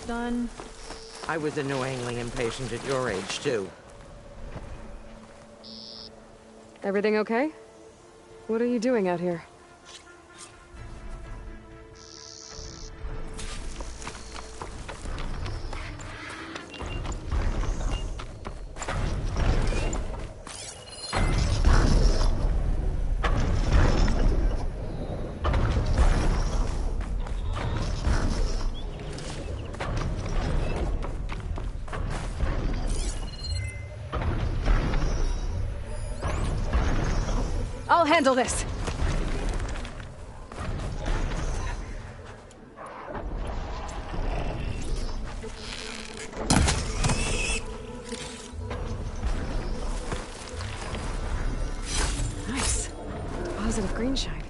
done? I was annoyingly impatient at your age, too. Everything okay? What are you doing out here? I'll handle this! Nice. Positive green shine.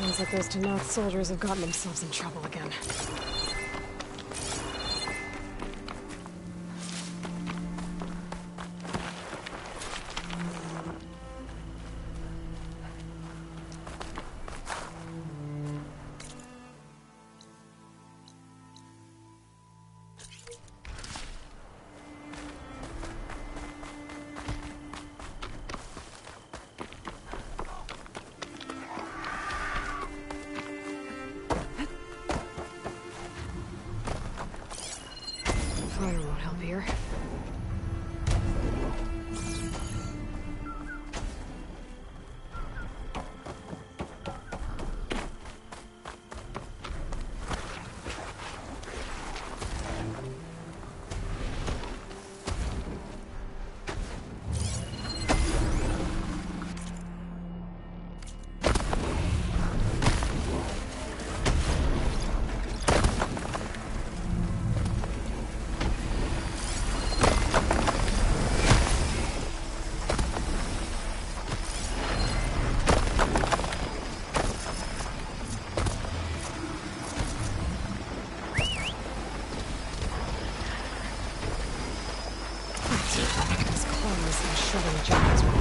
Sounds like those Denath soldiers have gotten themselves in trouble again. Fire won't help here. These clones and shoving giants with me.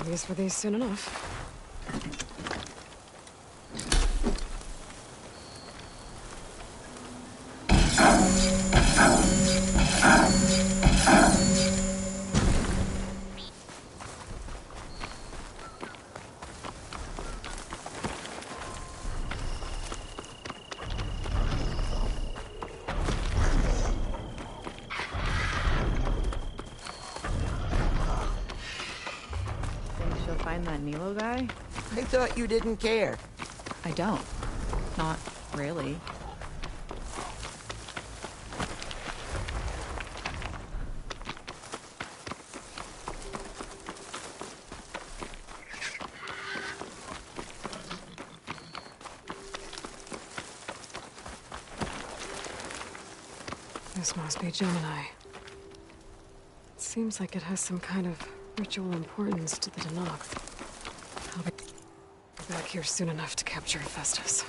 use for these soon enough. Think she'll find that Nilo guy? I thought you didn't care. I don't. Not really. This must be Gemini. It seems like it has some kind of ritual importance to the Danoth. I'll be back here soon enough to capture Festus.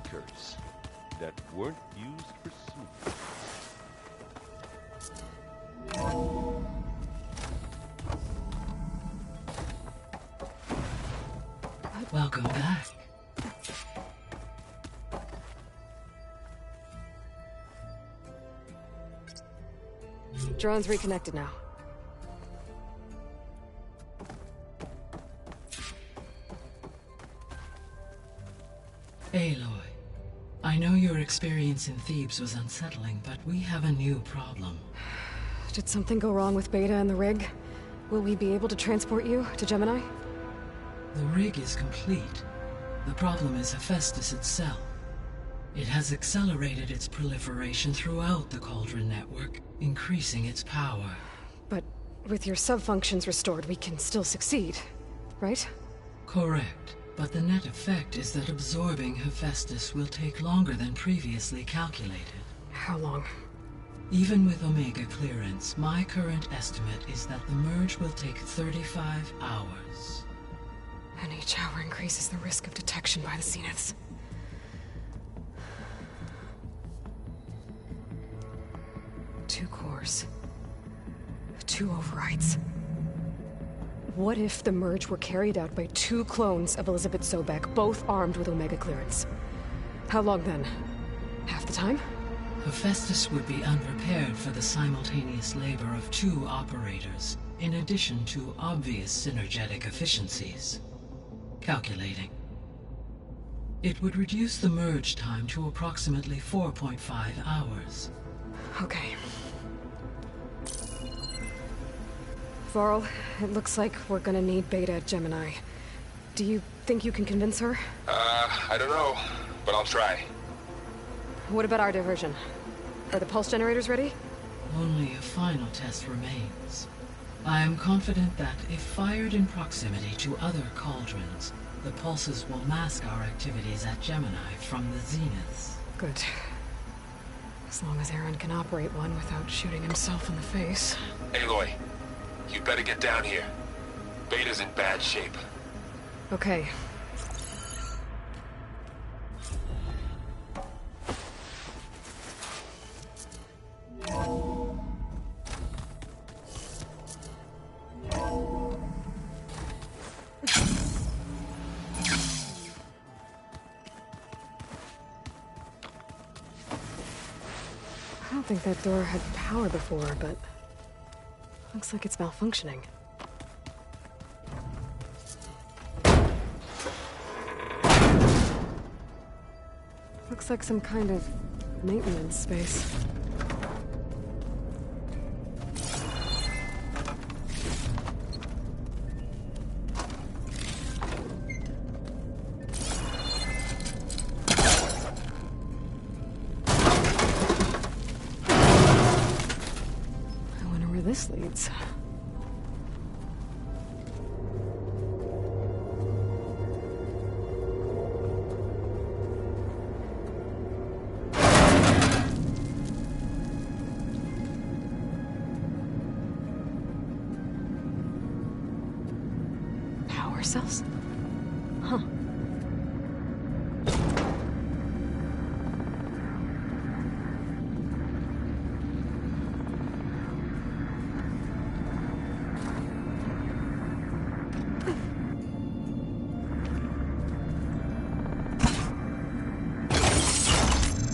beakers that weren't used for sewage. Welcome back. Drone's reconnected now. Aloy, I know your experience in Thebes was unsettling, but we have a new problem. Did something go wrong with Beta and the rig? Will we be able to transport you to Gemini? The rig is complete. The problem is Hephaestus itself. It has accelerated its proliferation throughout the Cauldron network, increasing its power. But with your sub-functions restored, we can still succeed, right? Correct, but the net effect is that absorbing Hephaestus will take longer than previously calculated. How long? Even with Omega clearance, my current estimate is that the merge will take 35 hours. And each hour increases the risk of detection by the Zeniths. Two cores. Two overrides. What if the merge were carried out by two clones of Elizabeth Sobek, both armed with Omega clearance? How long then? Half the time? Hephaestus would be unprepared for the simultaneous labor of two operators, in addition to obvious synergetic efficiencies. Calculating. It would reduce the merge time to approximately 4.5 hours. Okay. Varl, it looks like we're gonna need Beta at Gemini. Do you think you can convince her? I don't know, but I'll try. What about our diversion? Are the pulse generators ready? Only a final test remains. I am confident that if fired in proximity to other cauldrons, the pulses will mask our activities at Gemini from the Zeniths. Good. As long as Aaron can operate one without shooting himself in the face. Aloy, you better get down here. Beta's in bad shape. Okay. I don't think that door had power before, but looks like it's malfunctioning. Looks like some kind of maintenance space. I wonder where this leads. Power cells? Huh.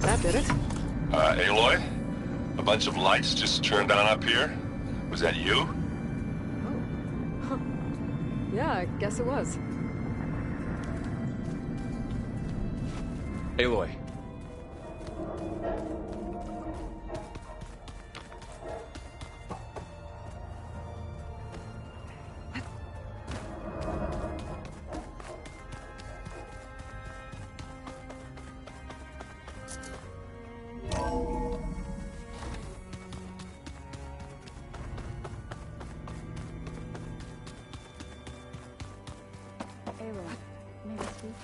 That did it. Aloy? A bunch of lights just turned on up here? Was that you? Oh. Huh. Yeah, I guess it was. Aloy. Aloy, may we speak?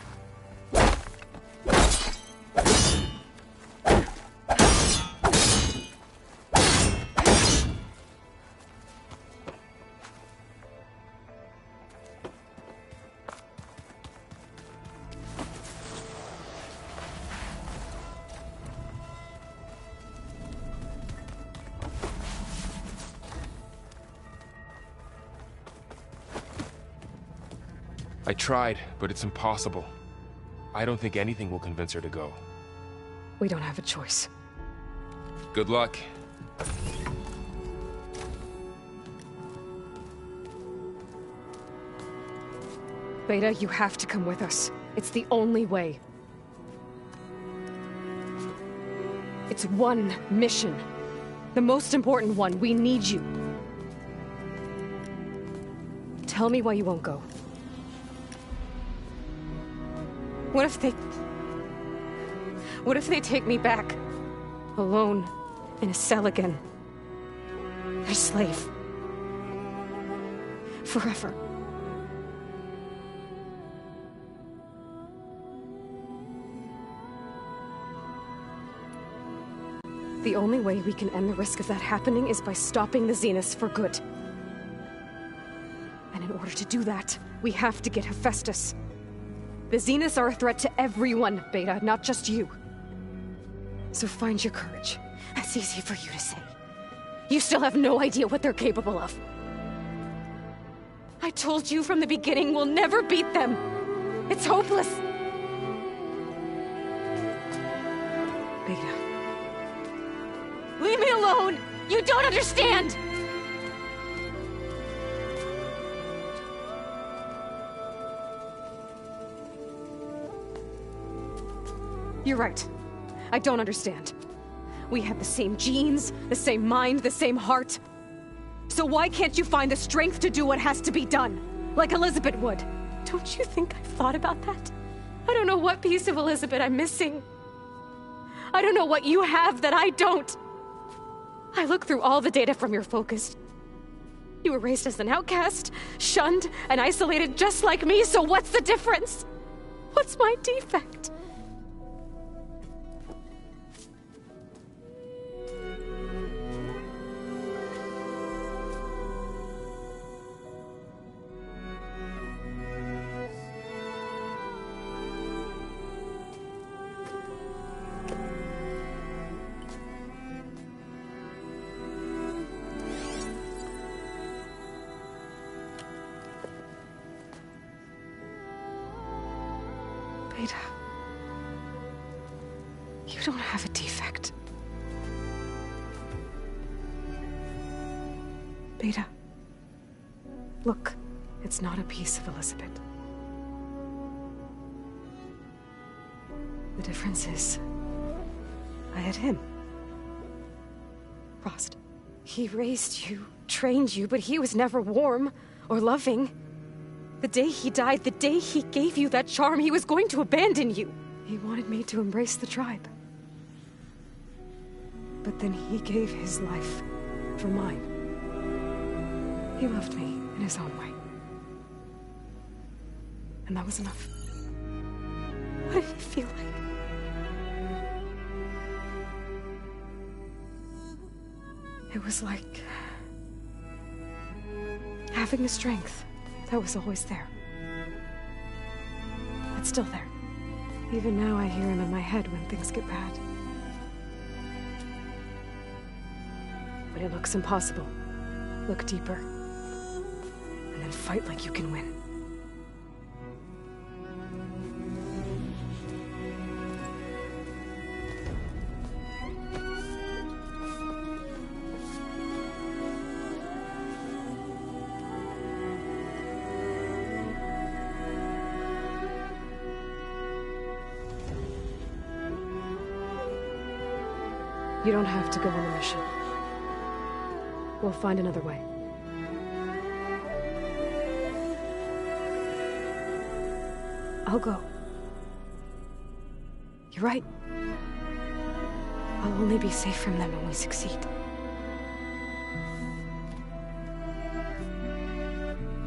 I tried, but it's impossible. I don't think anything will convince her to go. We don't have a choice. Good luck. Beta, you have to come with us. It's the only way. It's one mission. The most important one. We need you. Tell me why you won't go. What if they take me back? Alone, in a cell again. Their slave. Forever. The only way we can end the risk of that happening is by stopping the Zeniths for good. And in order to do that, we have to get Hephaestus. The Zeniths are a threat to everyone, Beta, not just you. So find your courage. That's easy for you to say. You still have no idea what they're capable of. I told you from the beginning, we'll never beat them. It's hopeless. Beta. Leave me alone! You don't understand! You're right. I don't understand. We have the same genes, the same mind, the same heart. So why can't you find the strength to do what has to be done? Like Elizabeth would. Don't you think I've thought about that? I don't know what piece of Elizabeth I'm missing. I don't know what you have that I don't. I look through all the data from your focus. You were raised as an outcast, shunned, and isolated just like me, so what's the difference? What's my defect? Beta, you don't have a defect. Beta, look, it's not a piece of Elizabeth. The difference is, I had him. Frost. He raised you, trained you, but he was never warm or loving. The day he died, the day he gave you that charm, he was going to abandon you. He wanted me to embrace the tribe. But then he gave his life for mine. He loved me in his own way. And that was enough. What did it feel like? It was like having the strength that was always there. It's still there. Even now I hear him in my head when things get bad. But it looks impossible. Look deeper. And then fight like you can win. You don't have to go on the mission. We'll find another way. I'll go. You're right. I'll only be safe from them when we succeed.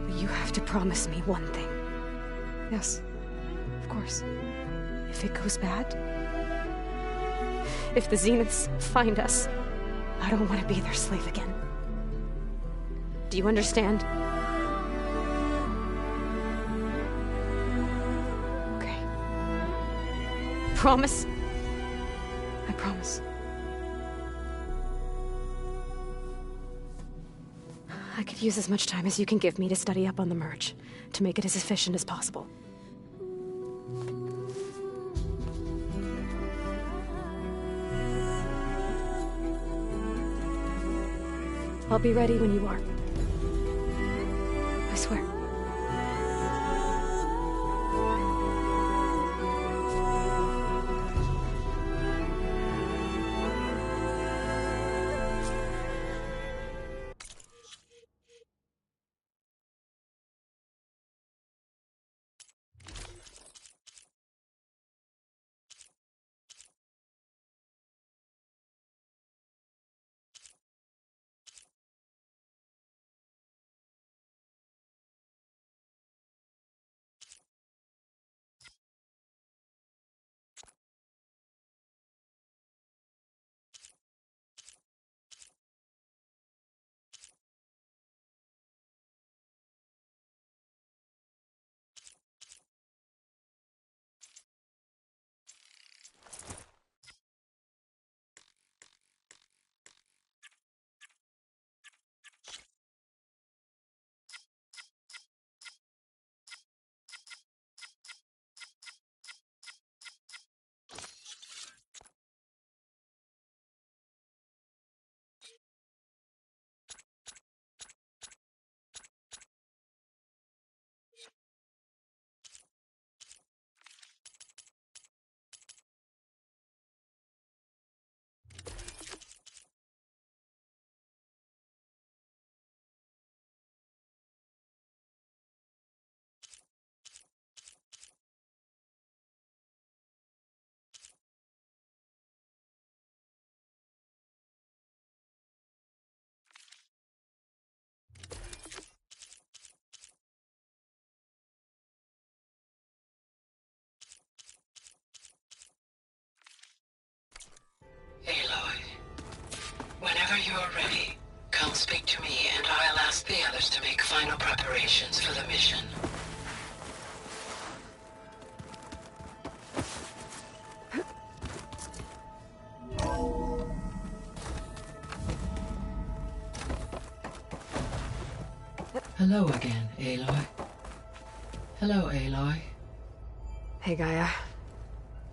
But you have to promise me one thing. Yes, of course. If it goes bad, if the Zeniths find us, I don't want to be their slave again. Do you understand? Okay. Promise? I promise. I could use as much time as you can give me to study up on the merge, to make it as efficient as possible. I'll be ready when you are. I swear. Aloy, whenever you're ready, come speak to me and I'll ask the others to make final preparations for the mission. Hello again, Aloy. Hello, Aloy. Hey, Gaia.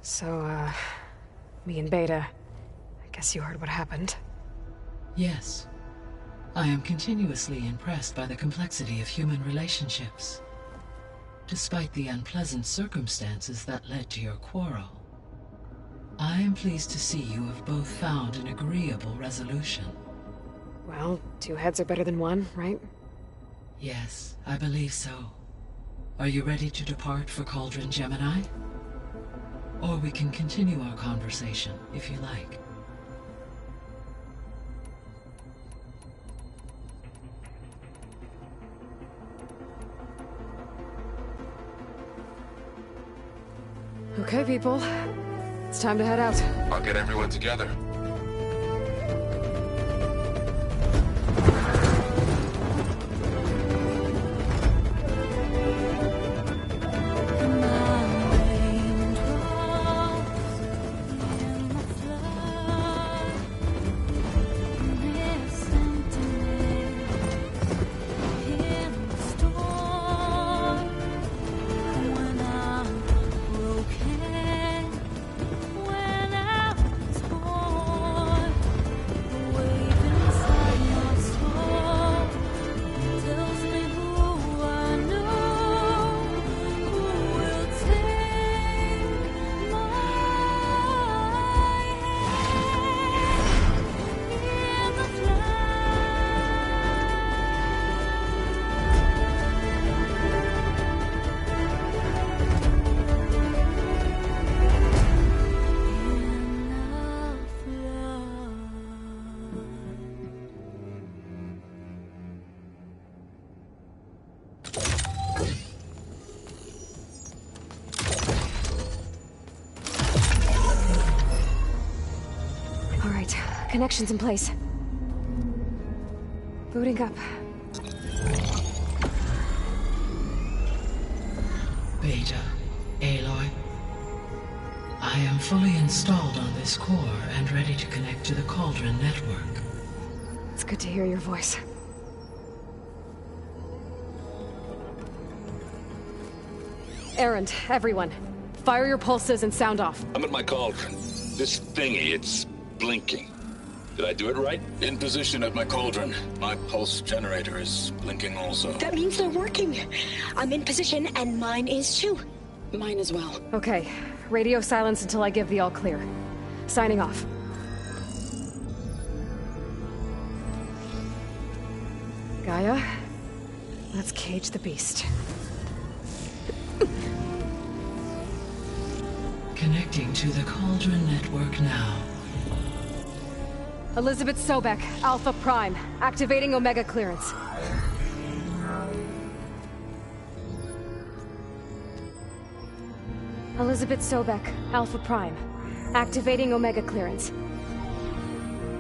So, me and Beta, I guess you heard what happened. Yes. I am continuously impressed by the complexity of human relationships. Despite the unpleasant circumstances that led to your quarrel, I am pleased to see you have both found an agreeable resolution. Well, two heads are better than one, right? Yes, I believe so. Are you ready to depart for Cauldron Gemini? Or we can continue our conversation, if you like. Okay, people. It's time to head out. I'll get everyone together. Connections in place. Booting up. Beta, Aloy. I am fully installed on this core and ready to connect to the Cauldron network. It's good to hear your voice. Erend, everyone. Fire your pulses and sound off. I'm at my cauldron. This thingy, it's blinking. Did I do it right? In position at my cauldron. My pulse generator is blinking also. That means they're working. I'm in position, and mine is too. Mine as well. Okay. Radio silence until I give the all clear. Signing off. Gaia, let's cage the beast. Connecting to the Cauldron network now. Elizabeth Sobek, Alpha Prime, activating Omega clearance. Elizabeth Sobek, Alpha Prime, activating Omega clearance.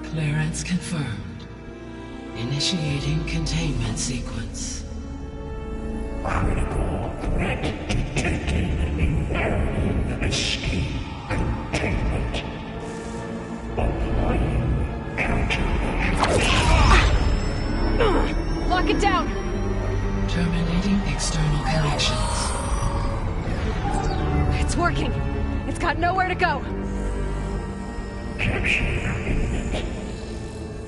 Clearance confirmed. Initiating containment sequence. Critical threat detected. Escape containment. Applying counter. Lock it down! Terminating external connections. It's working! It's got nowhere to go! Capture imminent.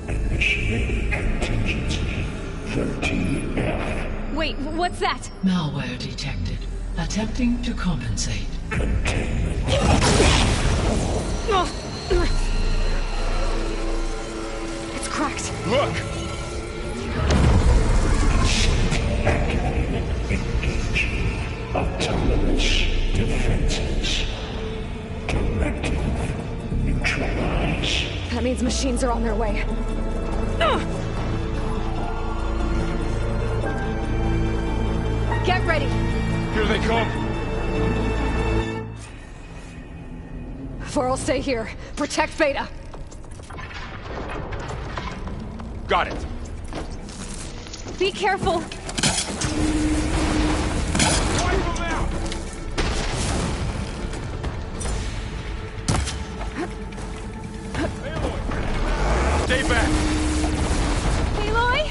Initiating contingency. 13F. Wait, what's that? Malware detected. Attempting to compensate. Containment. It's cracked. Look! Activated. Engaging. Autonomous defenses. Directive. Neutralize. That means machines are on their way. Get ready! Here they come! For'll stay here. Protect Beta. Got it! Be careful! Wipe them out! Aloy! Stay back! Aloy!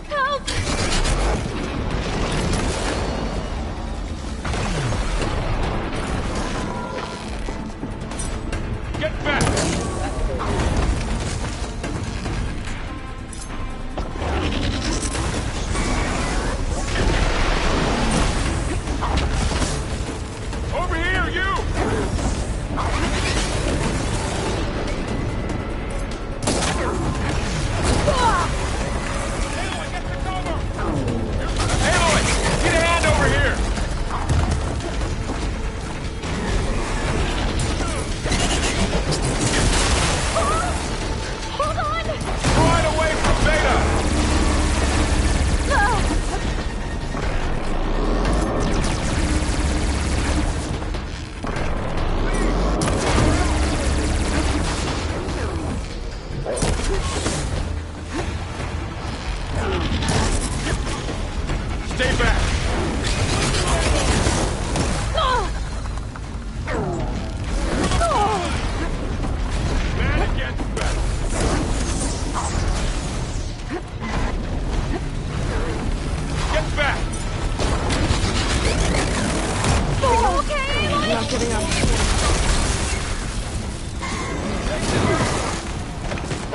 Help! Get back! Over here, you! Aloy, get the cover! Aloy, get a hand over here! Hold on! Right away from Beta! Stay back! Man against better. Get back! Okay, Aloy! Not giving up.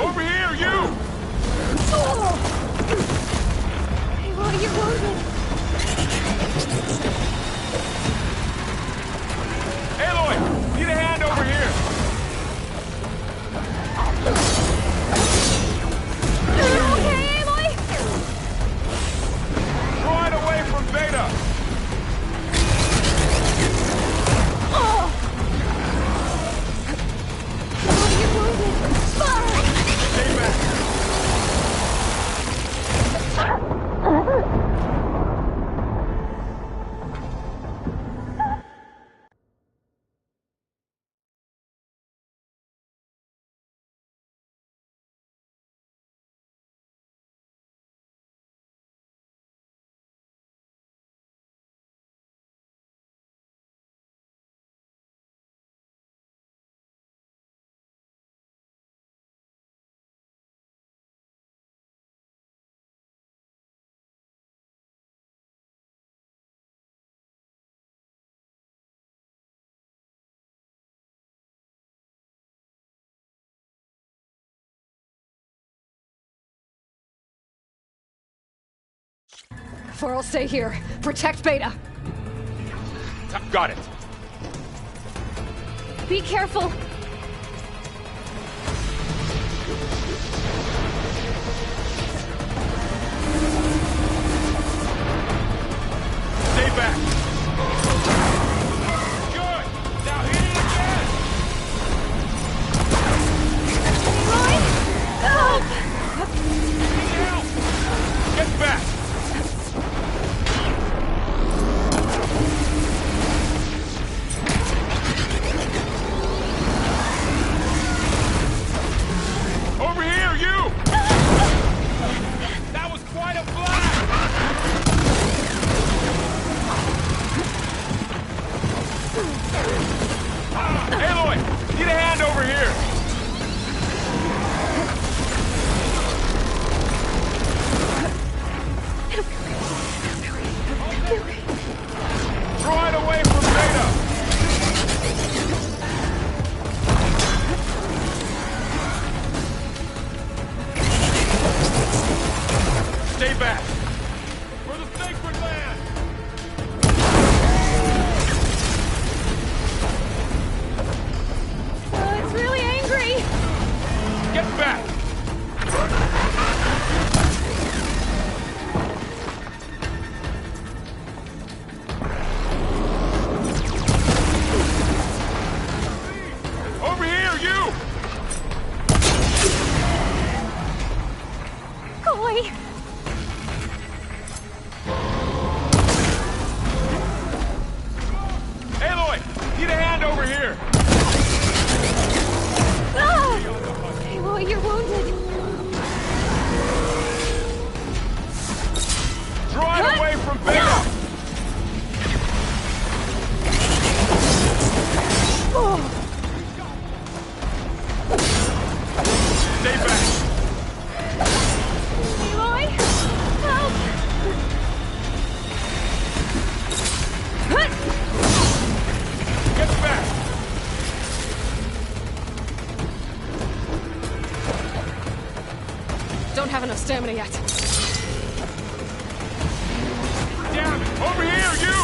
Over here, you! Varl, stay here. Protect Beta. Got it. Be careful. Stay back. Good. Now hit it again. Help! Get back. Over here, you! That was quite a blast! Aloy! Need a hand over here! Draw it away from Beta! Stay back! For the sacred land! It's really angry! Get back! Over here, you! Golly! Aloy! Need a hand over here! Ah! Aloy, you're wounded. Draw it away from Beta! Oh. Stay back! Aloy! Help! Get back! Don't have enough stamina yet. Damn it! Over here, you!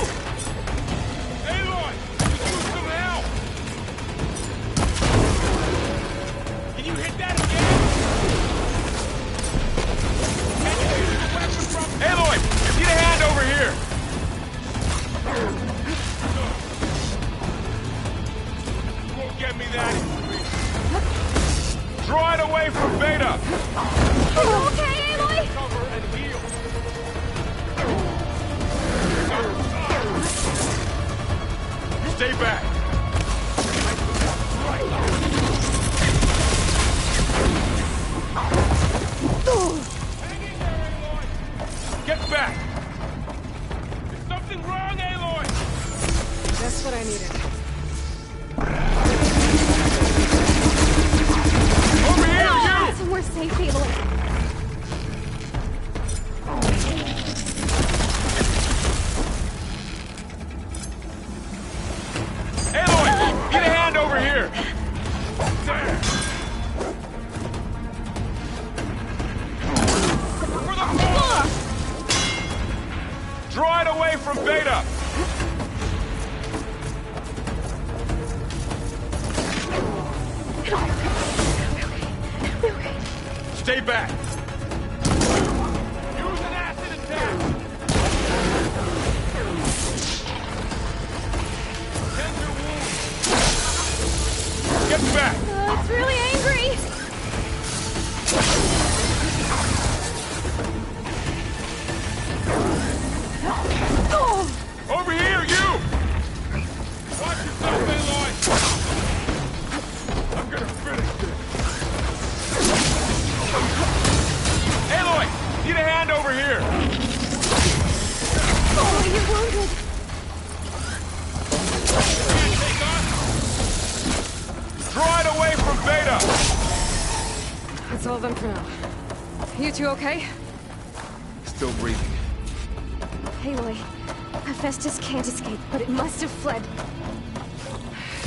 Aloy! Just use some help! Can you hit that again? Can you use the weapon from... Aloy! Need a hand over here! You won't get me that easily. Draw it away from Beta! Are you okay, Aloy? Cover and heal! Stay back! Hang in there, Aloy! Get back! Is something wrong, Aloy? That's what I needed. Over here, you! Somewhere safe, Aloy. Aloy! Need a hand over here! There! For the floor! Draw it away from Beta! Stay back! Use an acid attack! Tend your wounds! Get back! It's really angry! Oh! Over here, you! Watch yourself, Aloy! I'm gonna finish this! Aloy! Need a hand over here! Oh, you're wounded! Can't take on! Draw it away from Beta! That's all done for now. You two okay? Still breathing. Aloy, Hephaestus can't escape, but it must have fled.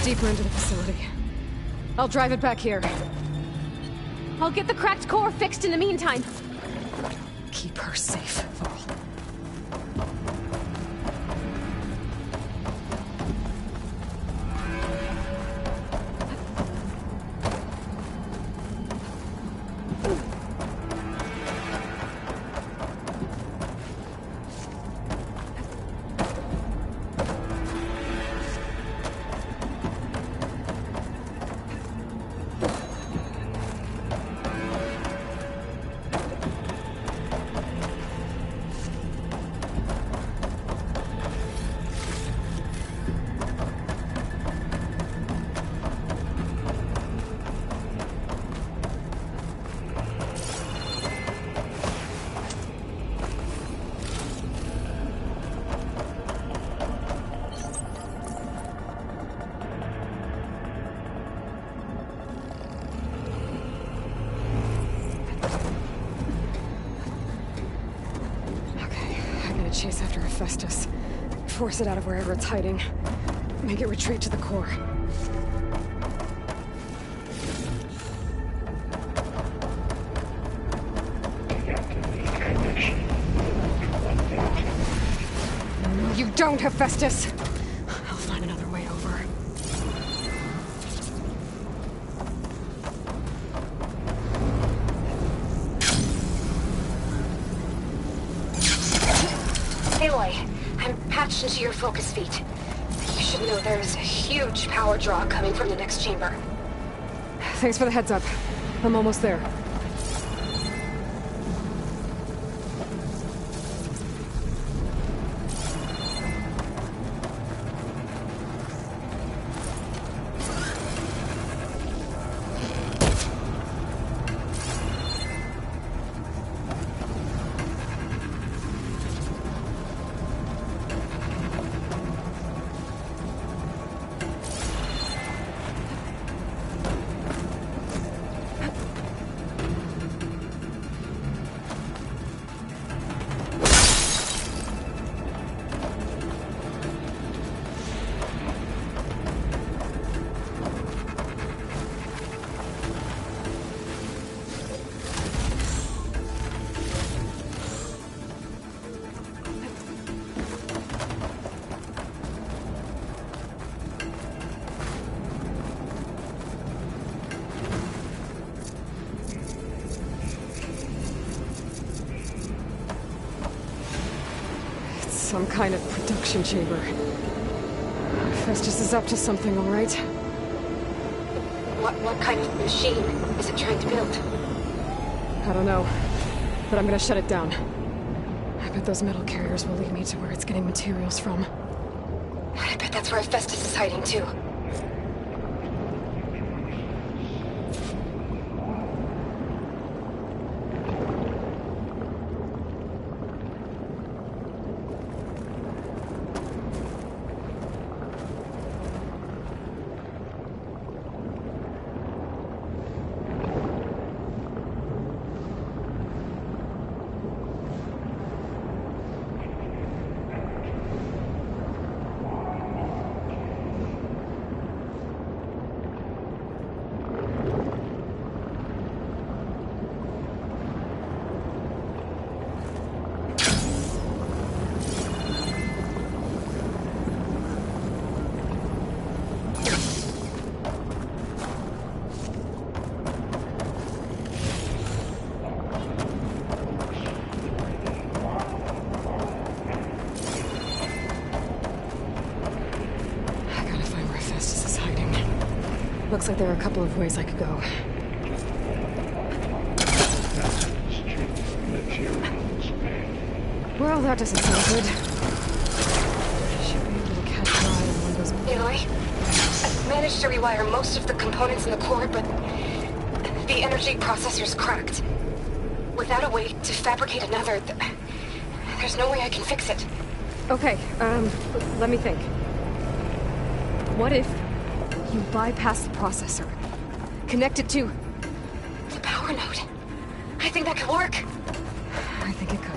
Deeper into the facility. I'll drive it back here. I'll get the cracked core fixed in the meantime. Keep her safe, Varl. Chase after Hephaestus. Force it out of wherever it's hiding. Make it retreat to the core. No, you don't, Hephaestus! I'll find another way over. Aloy, I'm patched into your focus feed. You should know there's a huge power draw coming from the next chamber. Thanks for the heads up. I'm almost there. Some kind of production chamber. Festus is up to something, all right? What kind of machine is it trying to build? I don't know, but I'm gonna shut it down. I bet those metal carriers will lead me to where it's getting materials from. I bet that's where Festus is hiding too. Looks like there are a couple of ways I could go. Well, that doesn't sound good. Should be able to catch an eye on one of those... Aloy, I've managed to rewire most of the components in the core, but the energy processor's cracked. Without a way to fabricate another, there's no way I can fix it. Okay, let me think. What if you bypass the processor? Connect it to... the power node. I think that could work. I think it could.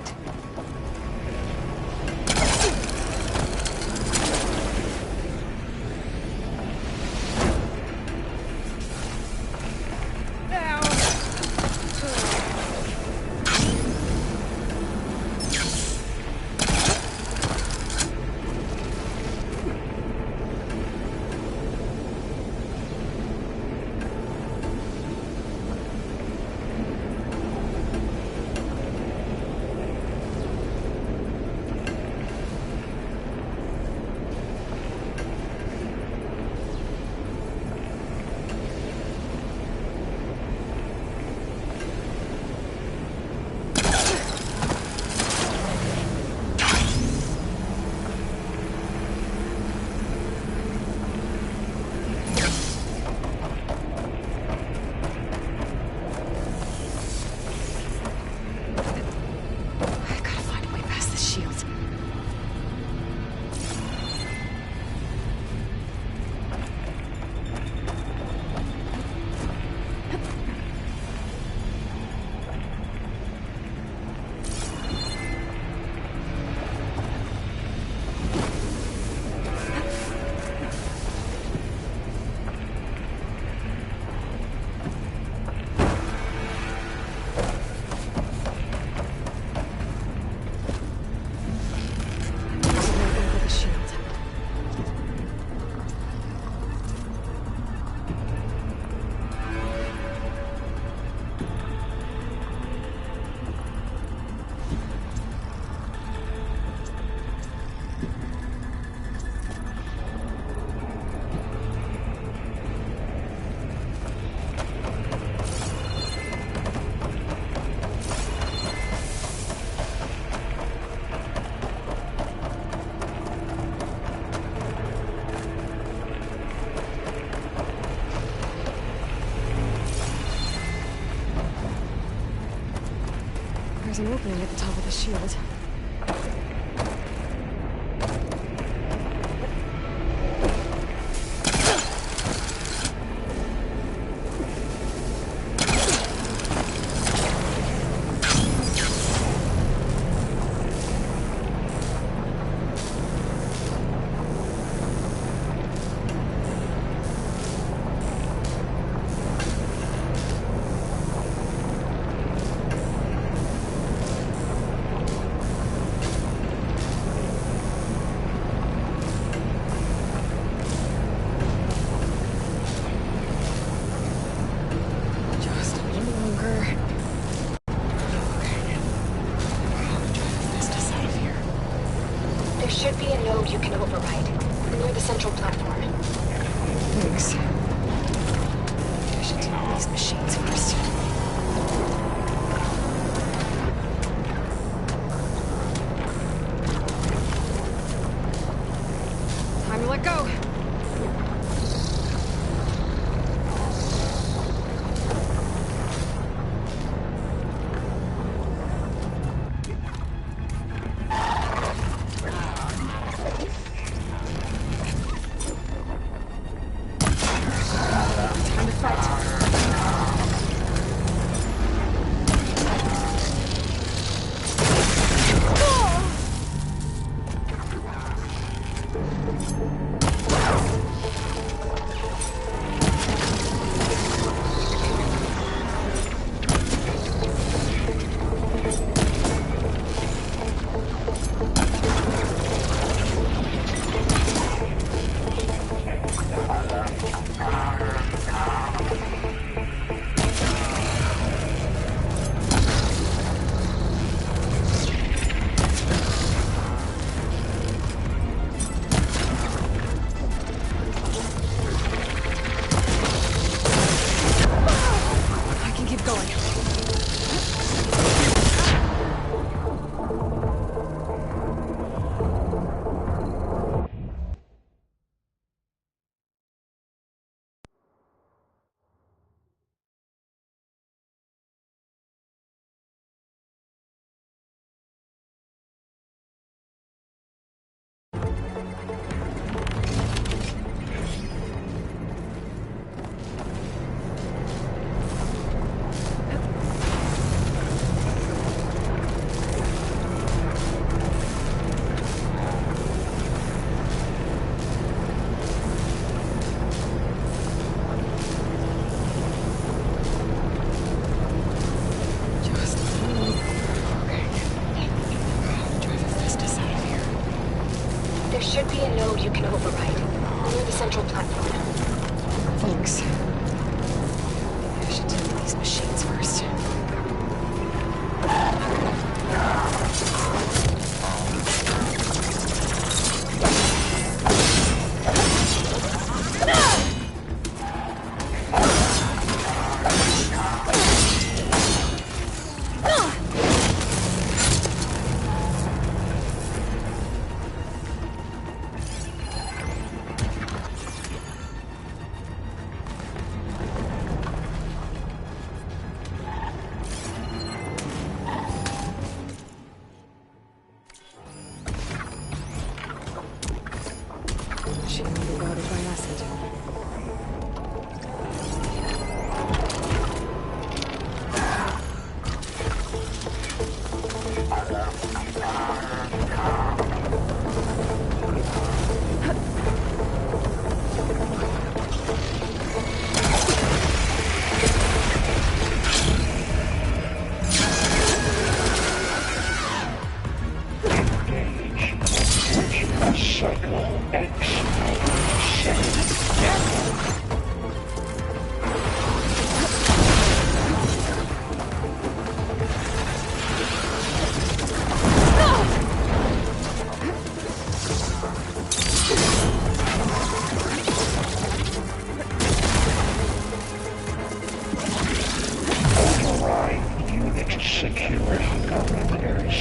There's an opening at the top of the shield. There should be a node you can override, near the central platform. Thanks. I should deal with these machines first. Time to let go! There should be a node you can override, near the central platform. Thanks. I should deal with these machines first. She may be guarded by acid. Cycle X. Override unit security parameters.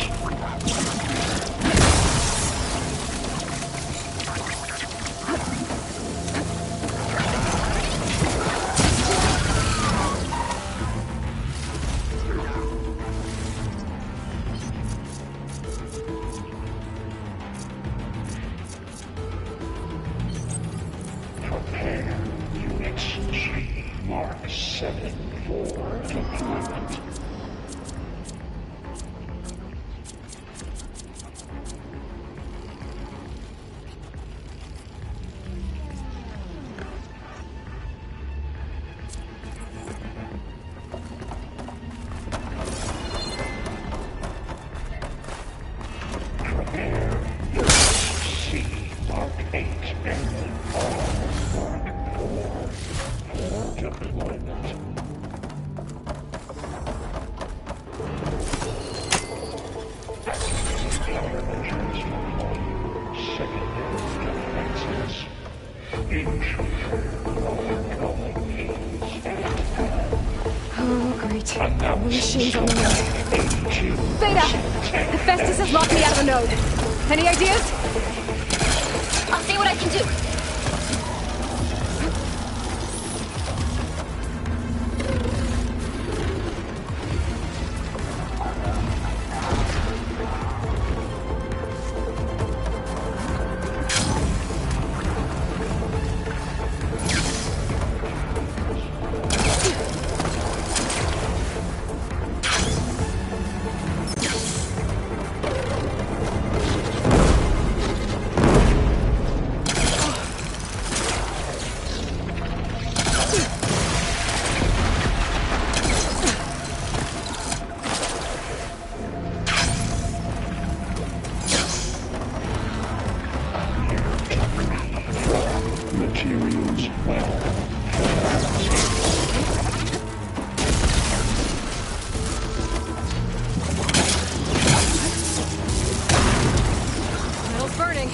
countermeasures employed secondary defenses. Oh, great. The machine's on the node. Beta! Hephaestus has locked me out of the node. Any ideas? I'll see what I can do. Materials well. Metal's burning.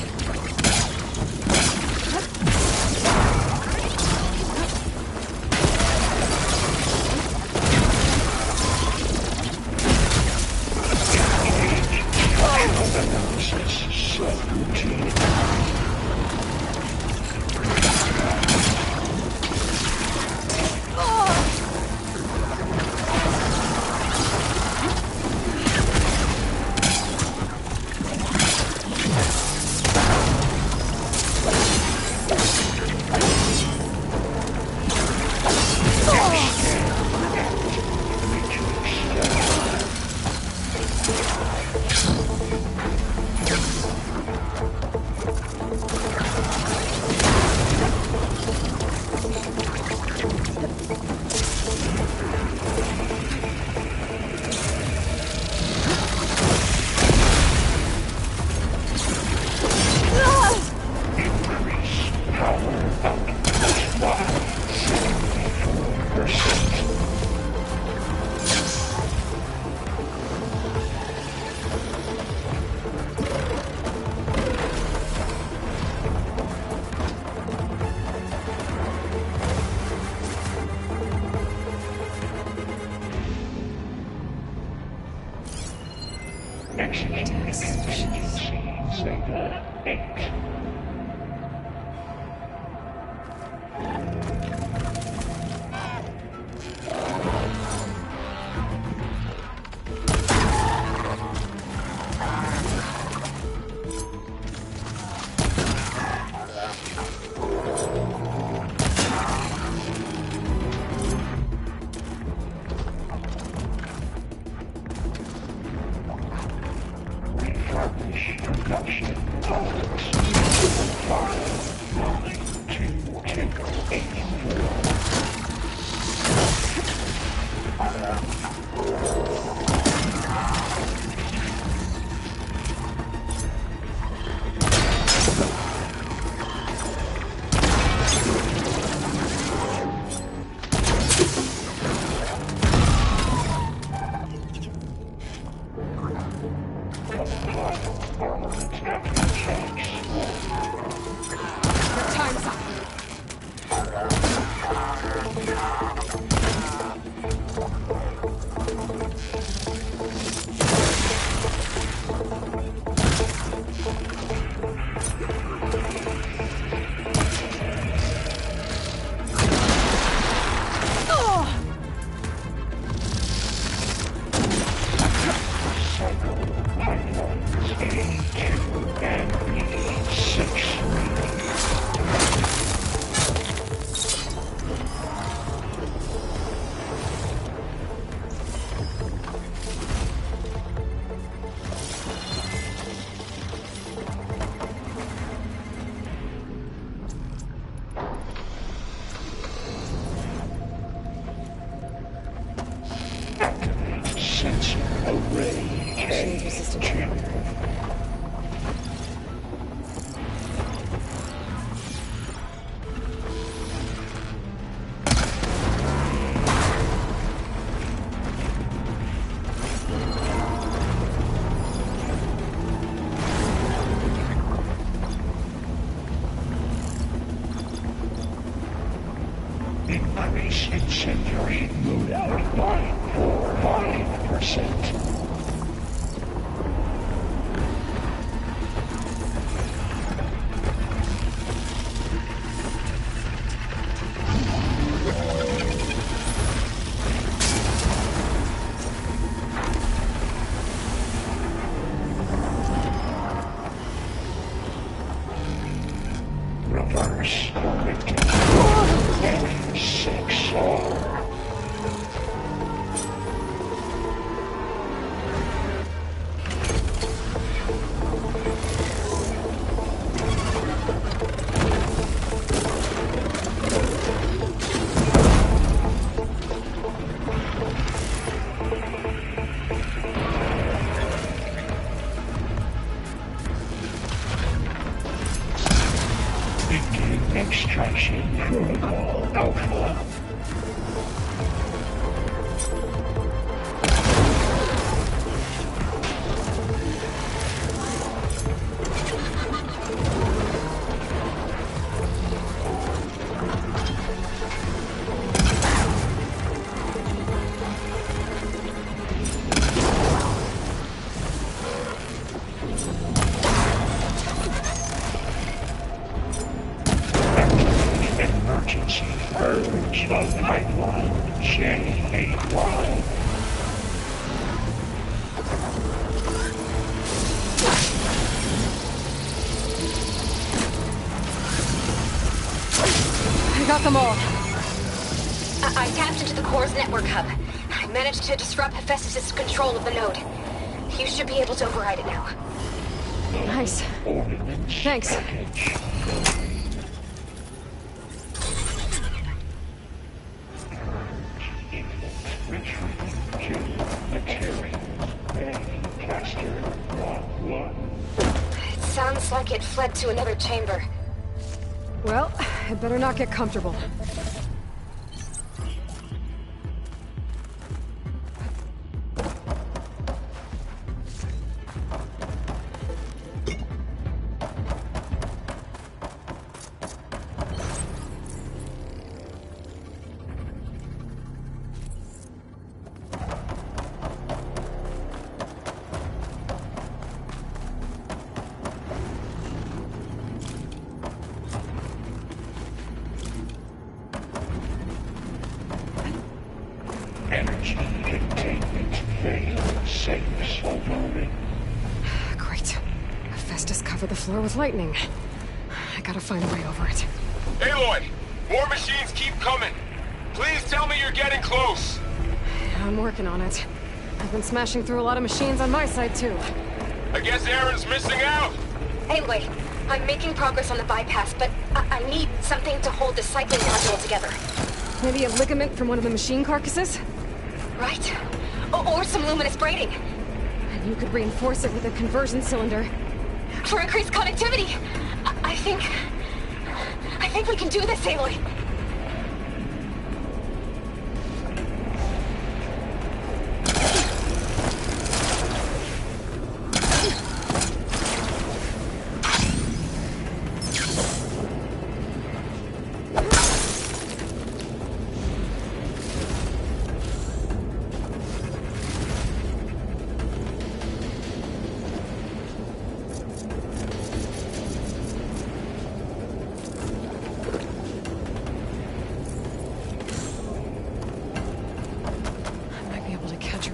Zeta 8. Production politics 5, 9, 2, 8, Time's up. Sensor array K2. 100%. Reverse orbiting. 6R. Extraction Protocol Alpha. Emergency purge of pipeline J8Y. I got them all. I tapped into the core's network hub. I managed to disrupt Hephaestus' control of the node. You should be able to override it now. Nice. Ordnance Thanks. package. It sounds like it fled to another chamber. Well, I better not get comfortable. Energy containment failed. Safe overloading. Great. Hephaestus covered the floor with lightning. I gotta find a way over it. Aloy! More machines keep coming! Please tell me you're getting close! I'm working on it. I've been smashing through a lot of machines on my side, too. I guess Aaron's missing out! Anyway, I'm making progress on the bypass, but I need something to hold the cycling module together. Maybe a ligament from one of the machine carcasses? Right? Or some luminous braiding. And you could reinforce it with a conversion cylinder. For increased connectivity! I think we can do this, Aloy.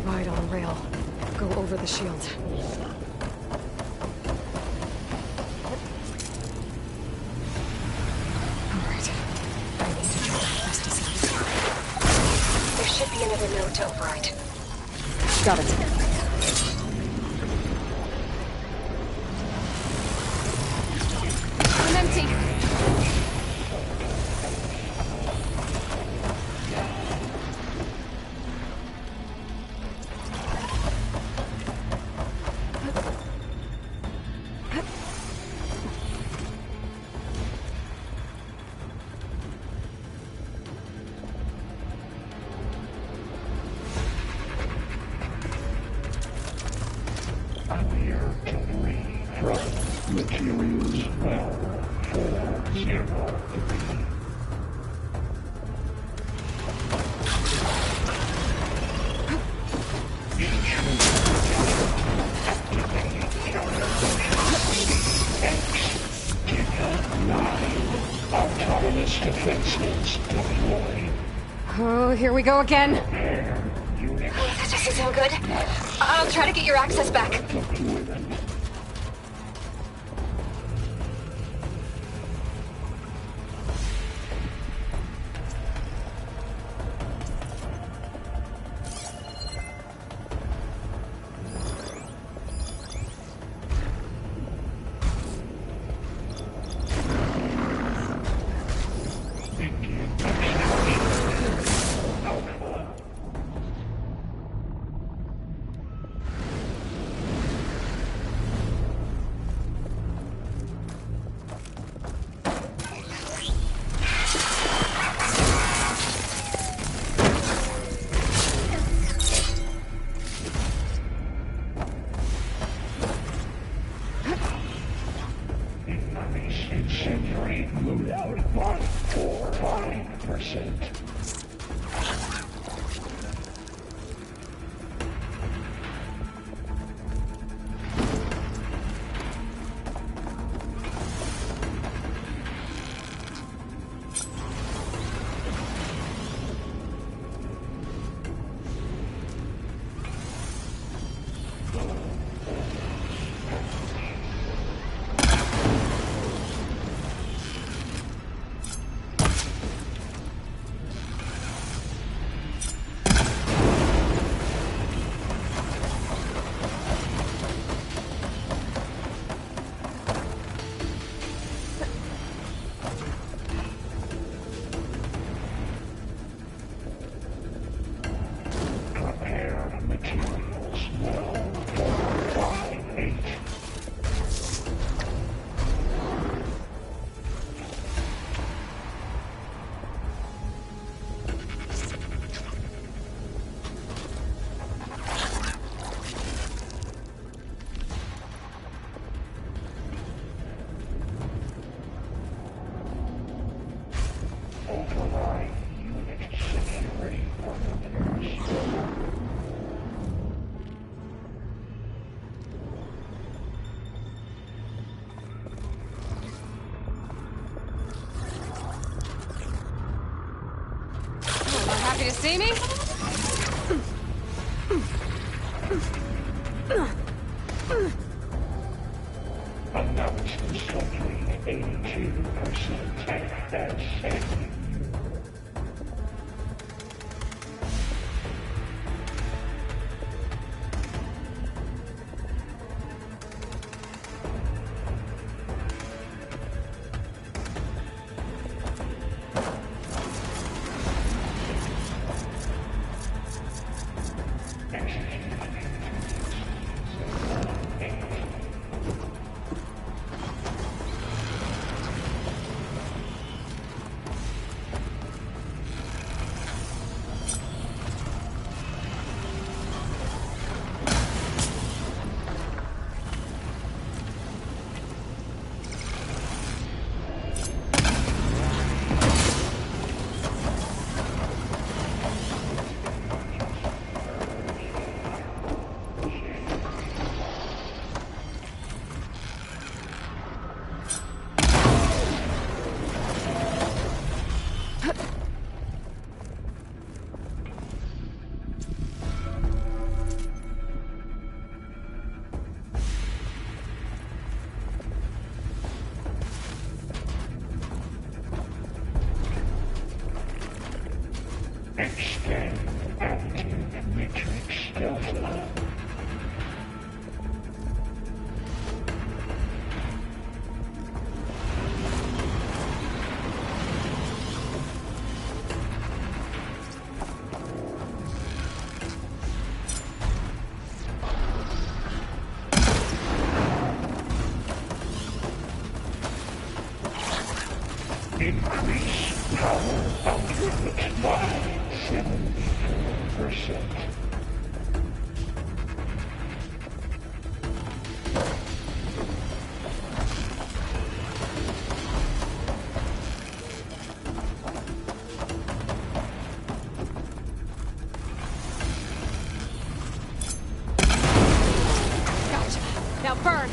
Ride on a rail. Go over the shield. Alright. I need to draw Hephaestus out. There should be another node to override. Got it. I'm empty. Clear debris from materials well 403. Autonomous defenses deployed. Oh, here we go again. That doesn't sound good. I'll try to get your access back. Incendiary loadout 145%. Override unit security parameters. Happy to see me? Announcements complete 82% as scheduled. Extend active matrix stealth lab. Increase power output by 74%. Now burn!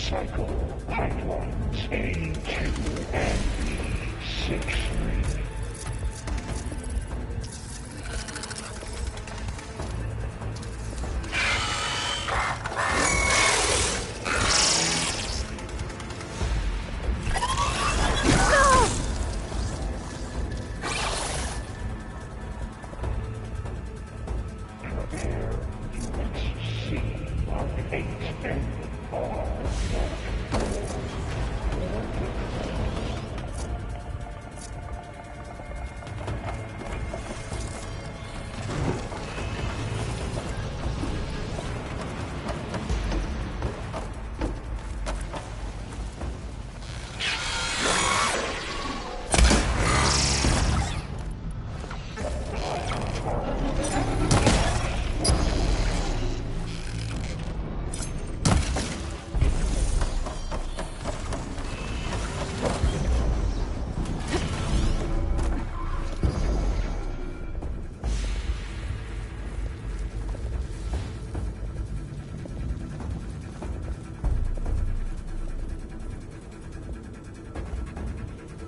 Cycle pipelines A2 and B63. Prepare units C, Mark 8 and R.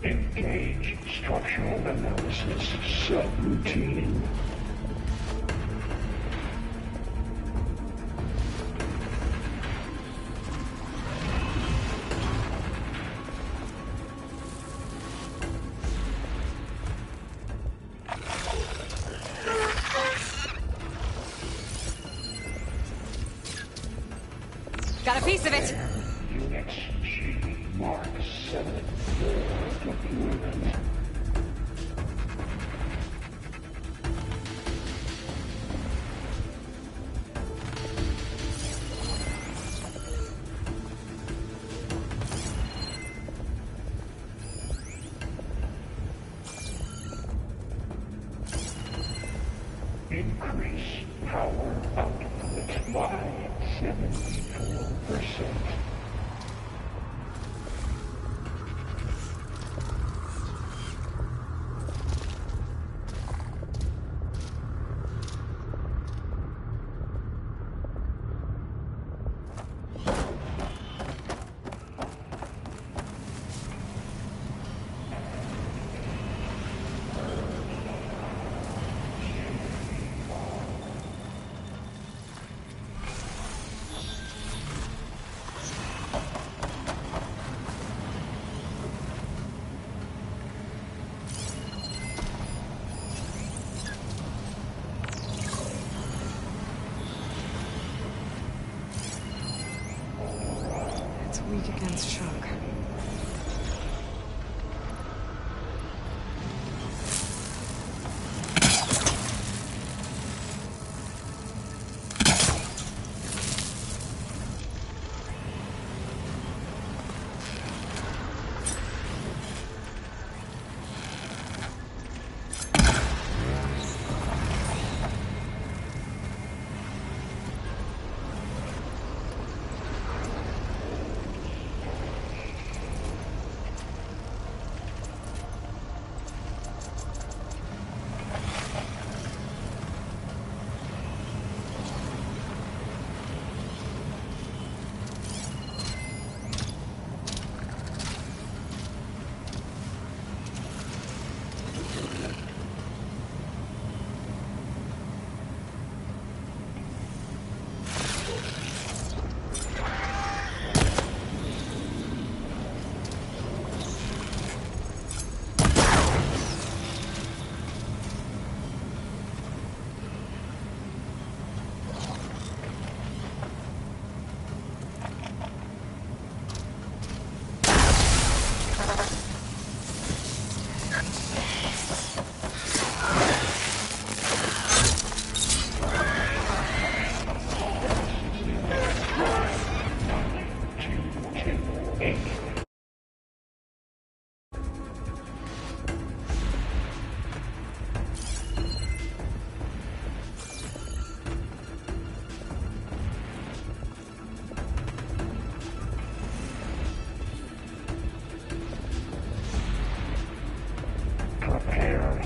Engage structural analysis subroutine. Got a piece of it! Units G, Mark 7. Deployment. Increase power output by 74%.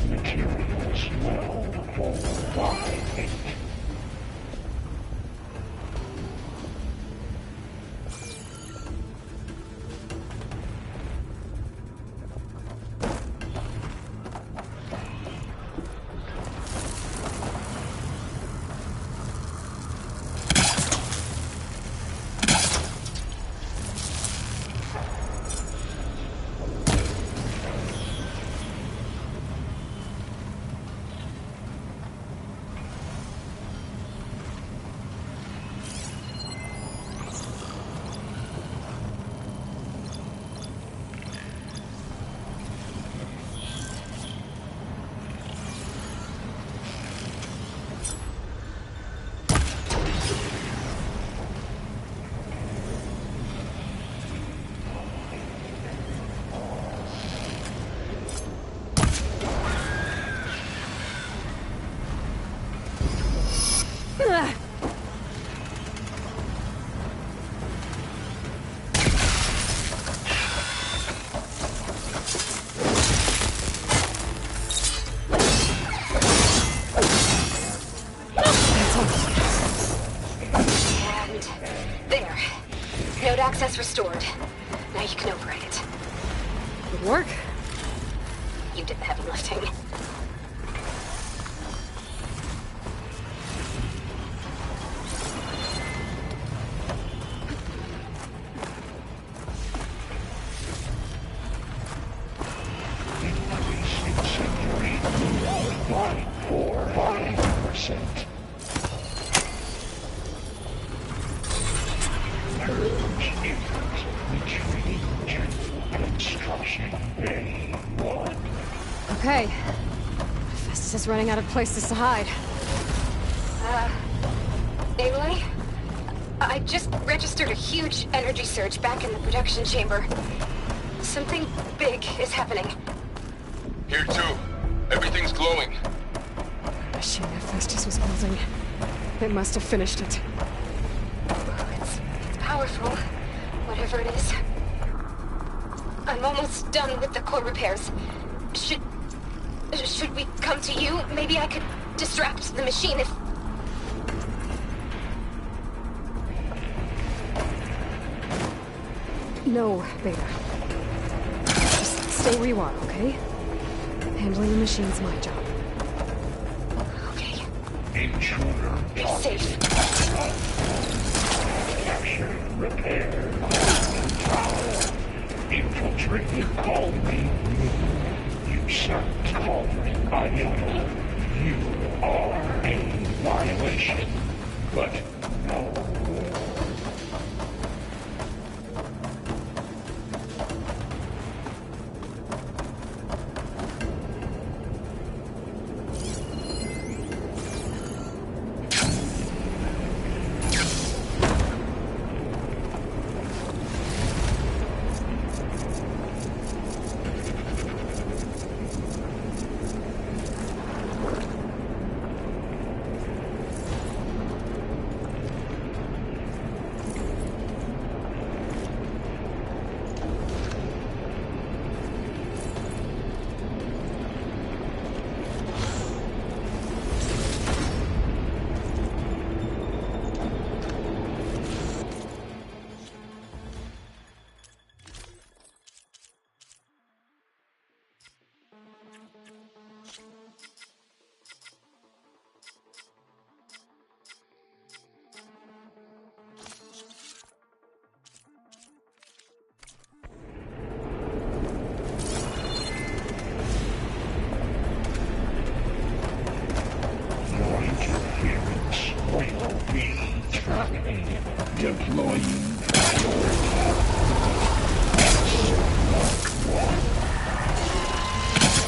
Materials well for my Access restored. Now you can override it. Good work. You did the heavy lifting. Okay. Festus is running out of places to hide. Aloy? I just registered a huge energy surge back in the production chamber. Something big is happening. Here too. Everything's glowing. The machine that Festus was building. It must have finished it. It's powerful, whatever it is. I'm almost done with the core repairs. Should we come to you? Maybe I could distract the machine if... No, Beta. Just stay where you are, okay? Handling the machine's my job. Okay. Intruder. Be safe. Capture, repair, power. Infiltrated colony. Usurped colony idol. You are a violation. But no.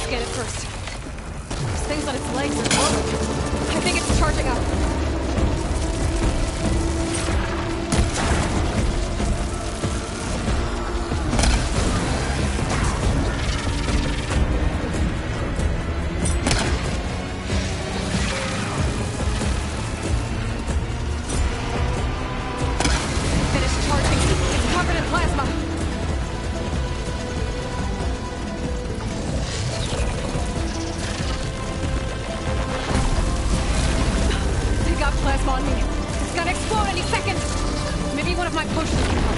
Scan it first. This thing's on its legs or I think it's charging up. Finished charging. It's covered in plasma. explode any second! Maybe one of my potions can help.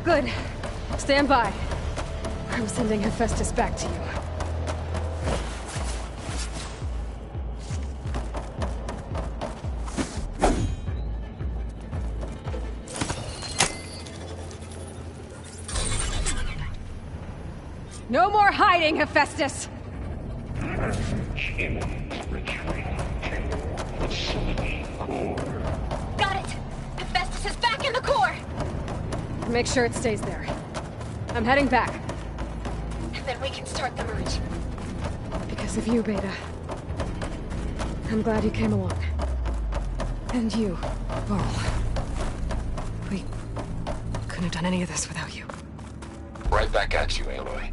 Good. Stand by. I'm sending Hephaestus back to you. No more hiding, Hephaestus! Got it! Hephaestus is back in the core! Make sure it stays there. I'm heading back. And then we can start the merge. Because of you, Beta. I'm glad you came along. And you, Varl. We couldn't have done any of this without you. Right back at you, Aloy.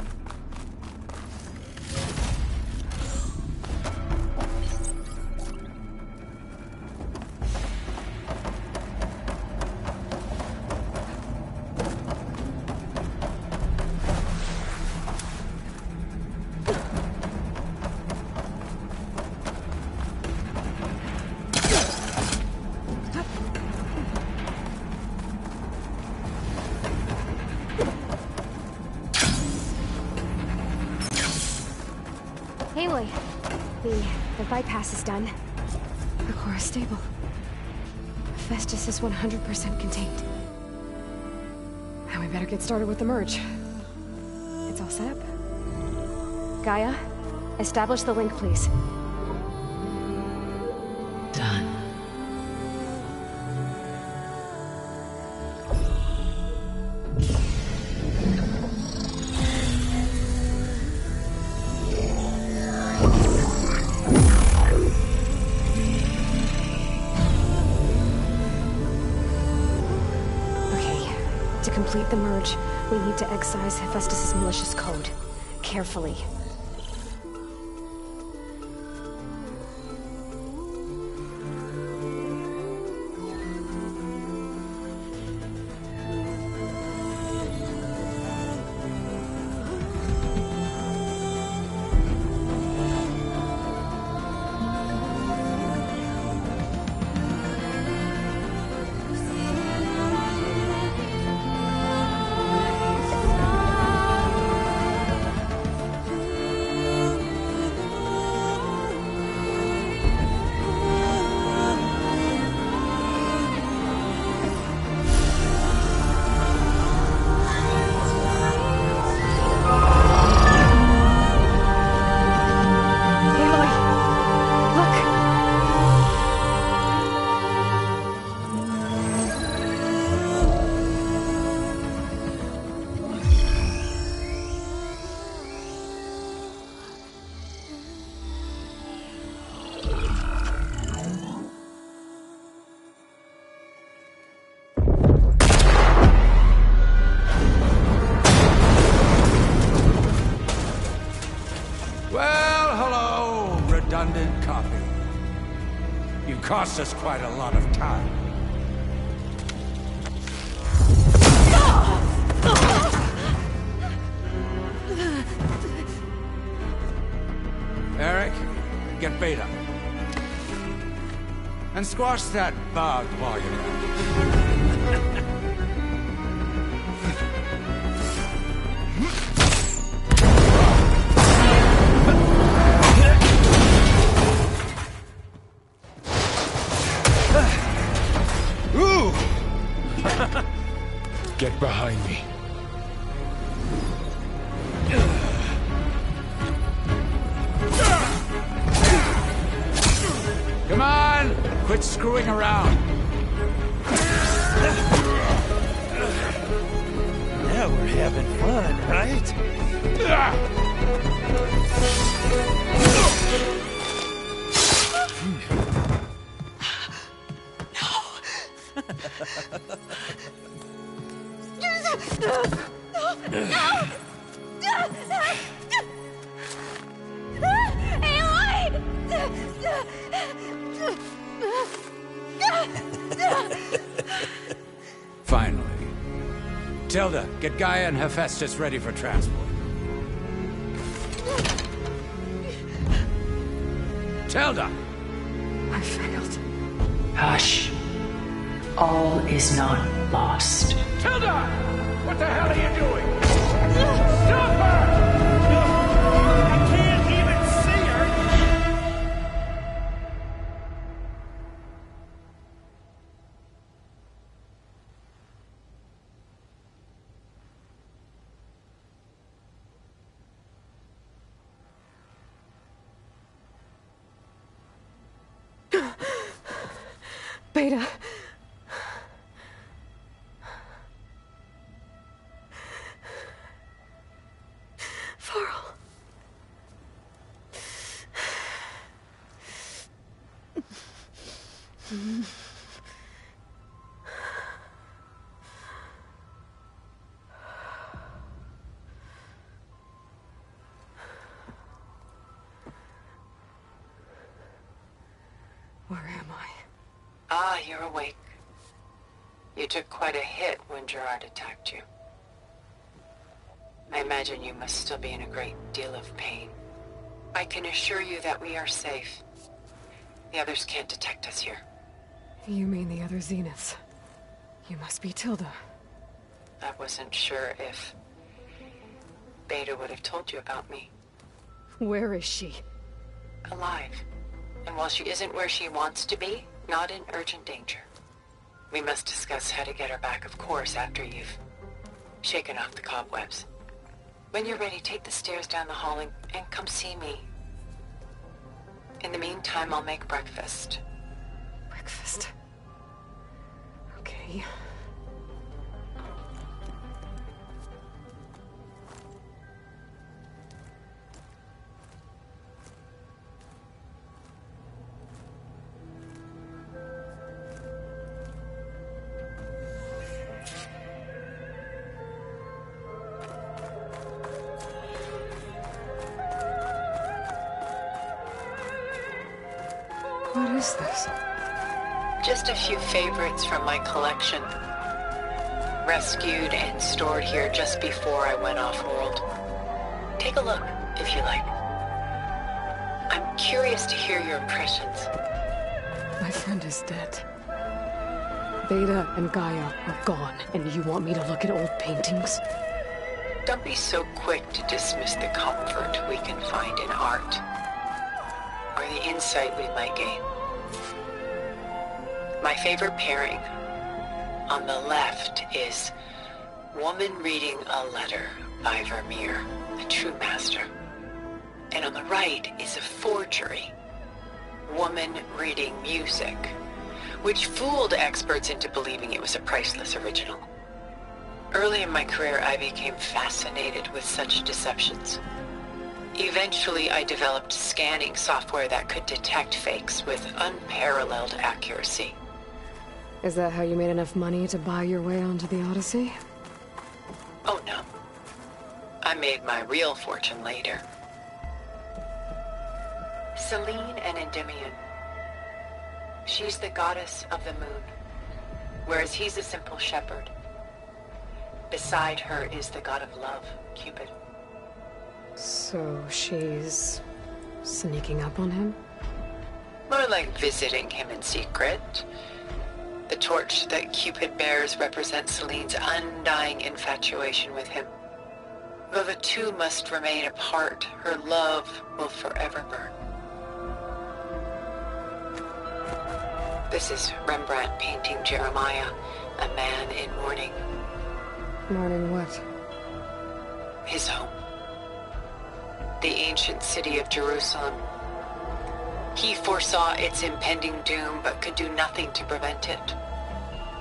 Aloy, the bypass is done. The core is stable. Hephaestus is 100% contained. Now we better get started with the merge. It's all set up. Gaia, establish the link, please. Done. To complete the merge, we need to excise Hephaestus' malicious code. Carefully. Redundant copy. You cost us quite a lot of time. Eric, get Beta. And squash that bug while you're at it. Get behind me. Come on! Quit screwing around. Now we're having fun, right? Finally. Tilda, get Gaia and Hephaestus ready for transport. Tilda! I failed. Hush. All is not lost. Tilda! What the Beta. Varl. Where am I? Ah, you're awake. You took quite a hit when Gerard attacked you. I imagine you must still be in a great deal of pain. I can assure you that we are safe. The others can't detect us here. You mean the other Zeniths? You must be Tilda. I wasn't sure if Beta would have told you about me. Where is she? Alive. And while she isn't where she wants to be, not in urgent danger. We must discuss how to get her back, of course, after you've shaken off the cobwebs. When you're ready, take the stairs down the hall and come see me. In the meantime, I'll make breakfast. Breakfast? Okay. What is this? Just a few favorites from my collection. Rescued and stored here just before I went off-world. Take a look, if you like. I'm curious to hear your impressions. My friend is dead. Beta and Gaia are gone, and you want me to look at old paintings? Don't be so quick to dismiss the comfort we can find in art, or the insight we might gain. My favorite pairing on the left is Woman Reading a Letter by Vermeer, a true master. And on the right is a forgery, Woman Reading Music, which fooled experts into believing it was a priceless original. Early in my career, I became fascinated with such deceptions. Eventually, I developed scanning software that could detect fakes with unparalleled accuracy. Is that how you made enough money to buy your way onto the Odyssey? Oh no. I made my real fortune later. Selene and Endymion. She's the goddess of the moon, whereas he's a simple shepherd. Beside her is the god of love, Cupid. So she's sneaking up on him? More like visiting him in secret. The torch that Cupid bears represents Selene's undying infatuation with him. Though the two must remain apart, her love will forever burn. This is Rembrandt painting Jeremiah, a man in mourning. Mourning what? His home. The ancient city of Jerusalem. He foresaw its impending doom, but could do nothing to prevent it.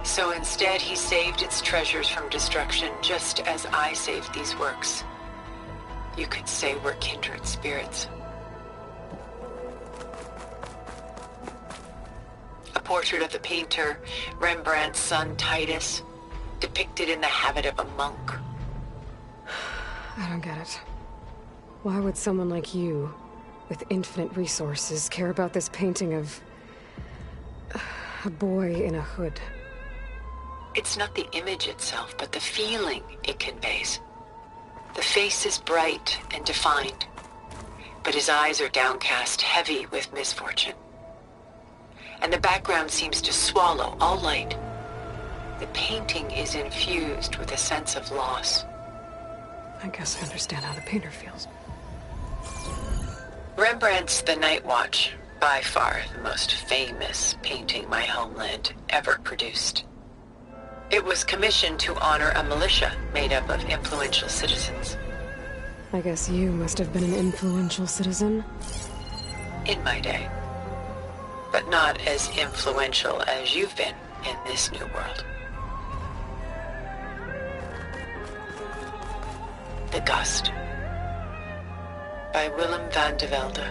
So instead, he saved its treasures from destruction, just as I saved these works. You could say we're kindred spirits. A portrait of the painter, Rembrandt's son Titus, depicted in the habit of a monk. I don't get it. Why would someone like you, with infinite resources, care about this painting of a boy in a hood? It's not the image itself, but the feeling it conveys. The face is bright and defined, but his eyes are downcast, heavy with misfortune. And the background seems to swallow all light. The painting is infused with a sense of loss. I guess I understand how the painter feels. Rembrandt's The Night Watch, by far the most famous painting my homeland ever produced. It was commissioned to honor a militia made up of influential citizens. I guess you must have been an influential citizen? In my day. but not as influential as you've been in this new world. The Gust, by Willem van de Velde,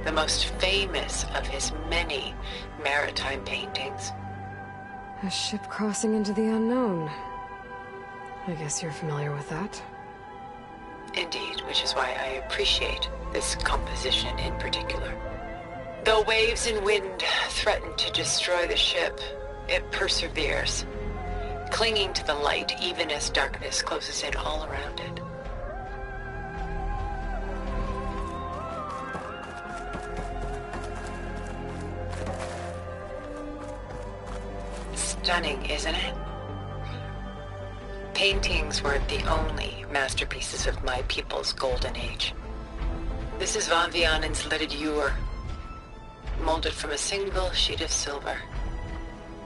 the most famous of his many maritime paintings. A ship crossing into the unknown. I guess you're familiar with that. Indeed, which is why I appreciate this composition in particular. Though waves and wind threaten to destroy the ship, it perseveres, clinging to the light even as darkness closes in all around it. Stunning, isn't it? Paintings weren't the only masterpieces of my people's golden age. This is Van Vianen's Leaded Ewer, molded from a single sheet of silver.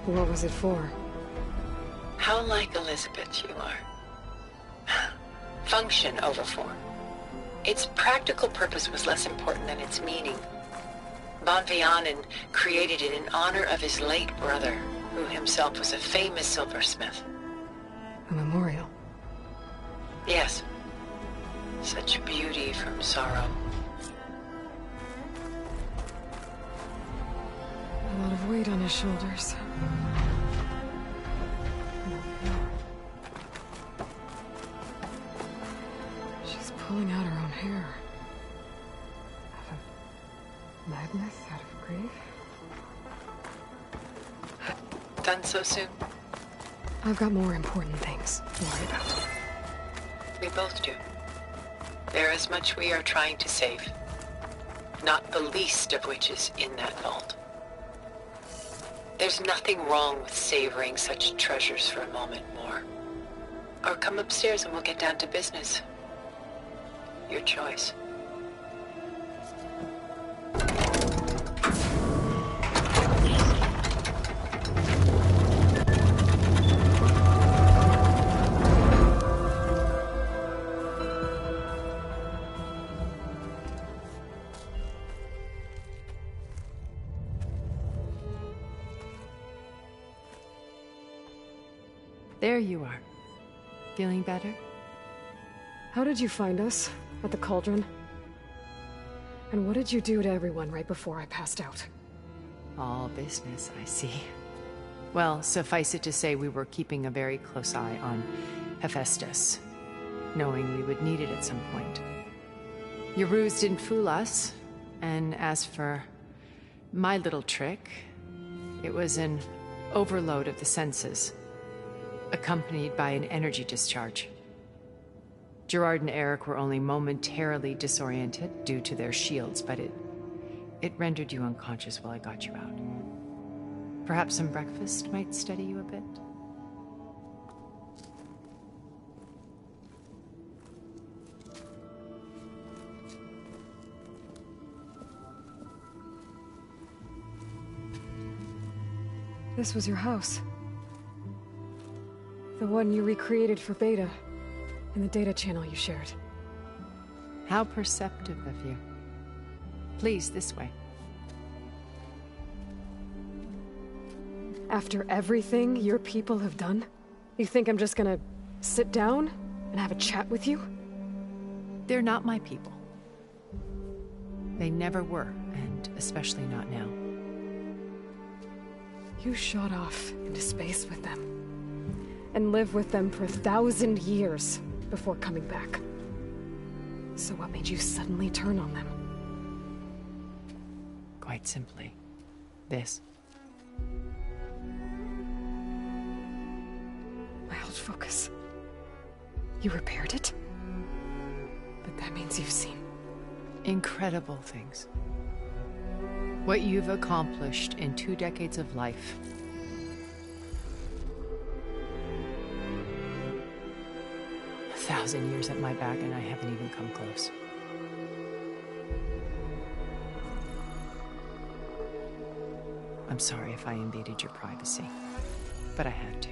What was it for? How like Elizabeth you are. Function over form. Its practical purpose was less important than its meaning. Van Vianen created it in honor of his late brother, who himself was a famous silversmith. A memorial? Yes. Such beauty from sorrow. A lot of weight on his shoulders. She's pulling out her own hair. Out of madness, out of grief. Done so soon? I've got more important things to worry about. We both do. There is much we are trying to save. Not the least of which is in that vault. There's nothing wrong with savoring such treasures for a moment more. Or come upstairs and we'll get down to business. Your choice. There you are. Feeling better? How did you find us? At the Cauldron? And what did you do to everyone right before I passed out? All business, I see. Well, suffice it to say we were keeping a very close eye on Hephaestus, knowing we would need it at some point. Your ruse didn't fool us, and as for my little trick, it was an overload of the senses, accompanied by an energy discharge. Gerard and Eric were only momentarily disoriented due to their shields, but it rendered you unconscious while I got you out. Perhaps some breakfast might steady you a bit? This was your house. The one you recreated for Beta, in the data channel you shared. How perceptive of you. Please, this way. After everything your people have done, you think I'm just gonna sit down and have a chat with you? They're not my people. They never were, and especially not now. You shot off into space with them, and lived with them for 1,000 years before coming back. So what made you suddenly turn on them? Quite simply, this. My old focus. You repaired it? But that means you've seen incredible things. What you've accomplished in 2 decades of life. A 1,000 years at my back and I haven't even come close. I'm sorry if I invaded your privacy, but I had to.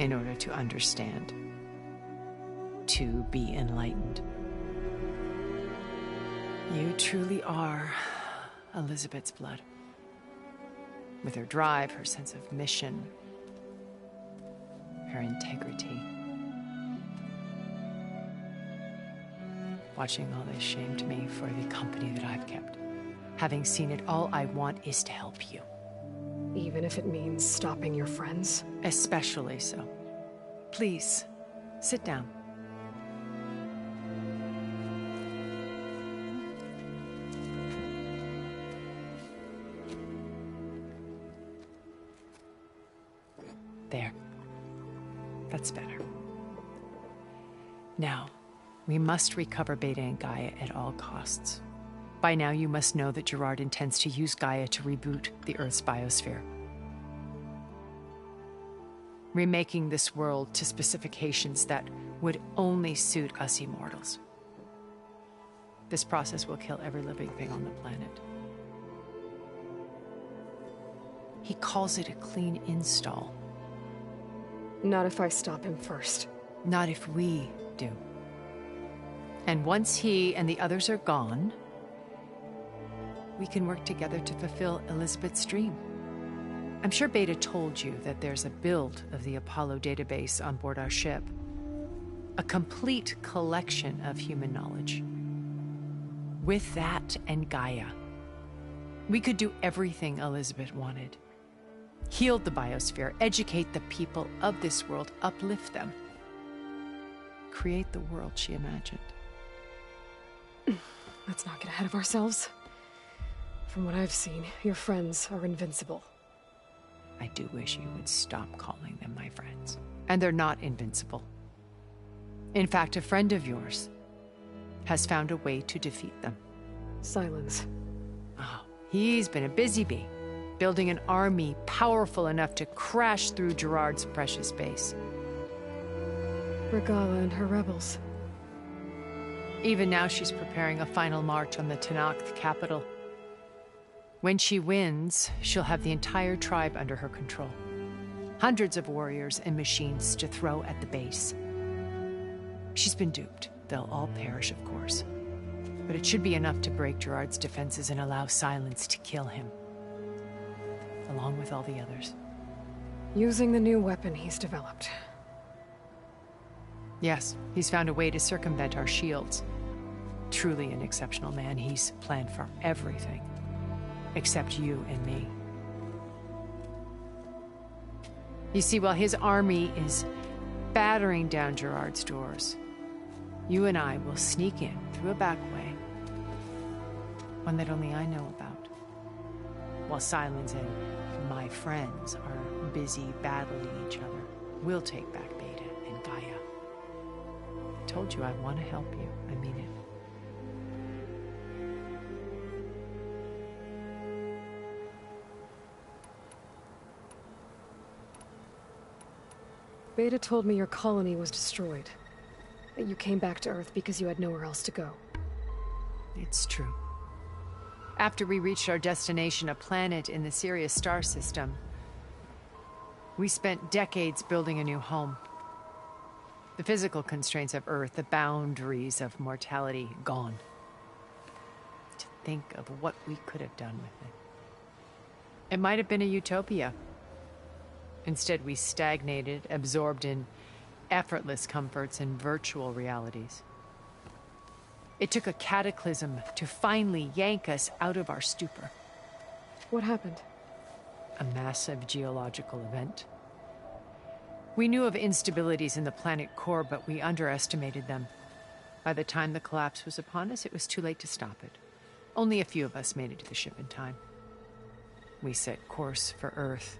In order to understand. To be enlightened. You truly are Elizabeth's blood. With her drive, her sense of mission, her integrity. Watching all this shamed me for the company that I've kept. Having seen it, all I want is to help you. Even if it means stopping your friends? Especially so. Please, sit down. There. That's better. Now, we must recover Beta and Gaia at all costs. By now, you must know that Gerard intends to use Gaia to reboot the Earth's biosphere. Remaking this world to specifications that would only suit us immortals. This process will kill every living thing on the planet. He calls it a clean install. Not if I stop him first. Not if we do. And once he and the others are gone, we can work together to fulfill Elizabeth's dream. I'm sure Beta told you that there's a build of the Apollo database on board our ship. A complete collection of human knowledge. With that and Gaia, we could do everything Elizabeth wanted. Heal the biosphere, educate the people of this world, uplift them. Create the world she imagined. Let's not get ahead of ourselves. From what I've seen, your friends are invincible. I do wish you would stop calling them my friends. And they're not invincible. In fact, a friend of yours has found a way to defeat them. Silence. Oh, he's been a busy bee, building an army powerful enough to crash through Gerard's precious base. Regala and her rebels. Even now, she's preparing a final march on the Tenakth capital. When she wins, she'll have the entire tribe under her control. Hundreds of warriors and machines to throw at the base. She's been duped. They'll all perish, of course. But it should be enough to break Gerard's defenses and allow Silence to kill him. Along with all the others. Using the new weapon he's developed. Yes, he's found a way to circumvent our shields. Truly an exceptional man. He's planned for everything. Except you and me. You see, while his army is battering down Gerard's doors, you and I will sneak in through a back way. One that only I know about. While Silence and my friends are busy battling each other, we'll take back Beta and Gaia. I told you I want to help you. I mean it. Beta told me your colony was destroyed. That you came back to Earth because you had nowhere else to go. It's true. After we reached our destination, a planet in the Sirius star system, we spent decades building a new home. The physical constraints of Earth, the boundaries of mortality, gone. To think of what we could have done with it. It might have been a utopia. Instead, we stagnated, absorbed in effortless comforts and virtual realities. It took a cataclysm to finally yank us out of our stupor. What happened? A massive geological event. We knew of instabilities in the planet core, but we underestimated them. By the time the collapse was upon us, it was too late to stop it. Only a few of us made it to the ship in time. We set course for Earth,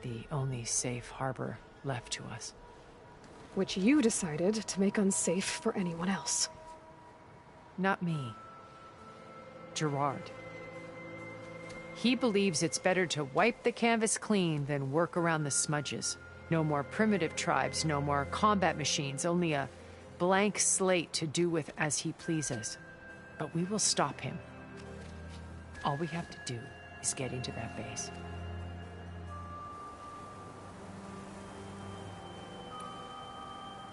the only safe harbor left to us. Which you decided to make unsafe for anyone else. Not me. Gerard. He believes it's better to wipe the canvas clean than work around the smudges. No more primitive tribes, no more combat machines, only a blank slate to do with as he pleases. But we will stop him. All we have to do is get into that base.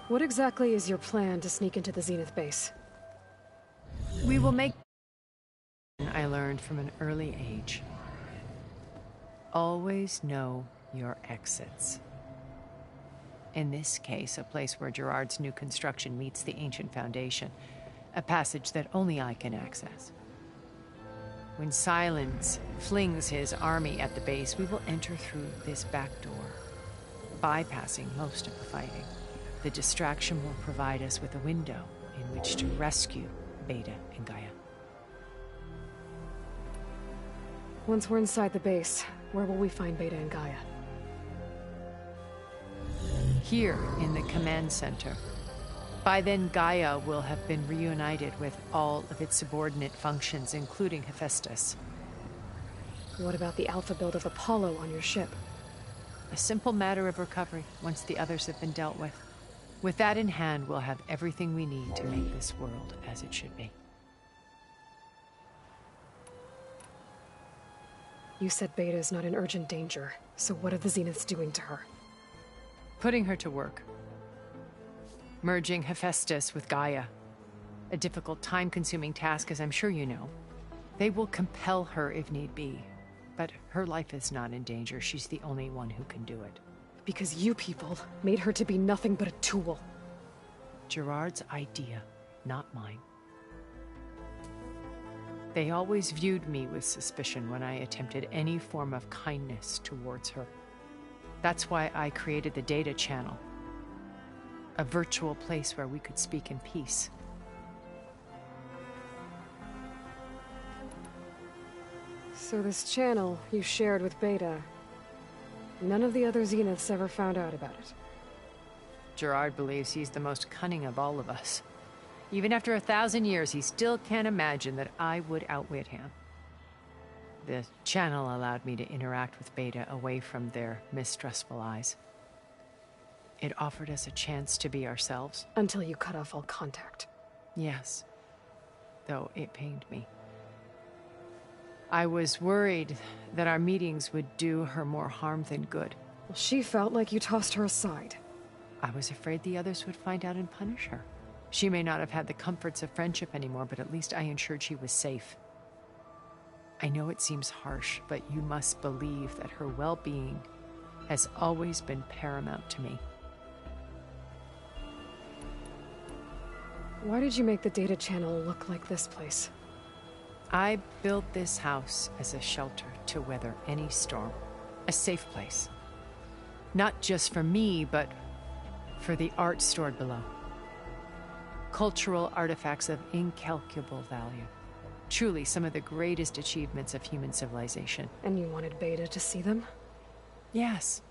What exactly is your plan to sneak into the Zenith base? We will make... I learned from an early age. always know your exits. In this case, a place where Gerard's new construction meets the ancient foundation, a passage that only I can access. When Silence flings his army at the base, we will enter through this back door, bypassing most of the fighting. The distraction will provide us with a window in which to rescue Beta and Gaia. Once we're inside the base, where will we find Beta and Gaia? Here in the command center. By then, Gaia will have been reunited with all of its subordinate functions, including Hephaestus. What about the alpha build of Apollo on your ship? A simple matter of recovery once the others have been dealt with. With that in hand, we'll have everything we need to make this world as it should be. You said Beta is not in urgent danger, so what are the Zeniths doing to her? Putting her to work. Merging Hephaestus with Gaia. A difficult, time-consuming task, as I'm sure you know. They will compel her if need be. But her life is not in danger. She's the only one who can do it. Because you people made her to be nothing but a tool. Gerard's idea, not mine. They always viewed me with suspicion when I attempted any form of kindness towards her. That's why I created the data channel. A virtual place where we could speak in peace. So this channel you shared with Beta, none of the other Zeniths ever found out about it? Gerard believes he's the most cunning of all of us. Even after 1,000 years, he still can't imagine that I would outwit him. The channel allowed me to interact with Beta away from their mistrustful eyes. It offered us a chance to be ourselves. Until you cut off all contact. Yes. Though it pained me. I was worried that our meetings would do her more harm than good. Well, she felt like you tossed her aside. I was afraid the others would find out and punish her. She may not have had the comforts of friendship anymore, but at least I ensured she was safe. I know it seems harsh, but you must believe that her well-being has always been paramount to me. Why did you make the data channel look like this place? I built this house as a shelter to weather any storm. A safe place. Not just for me, but for the art stored below. Cultural artifacts of incalculable value. Truly some of the greatest achievements of human civilization. And you wanted Beta to see them? Yes.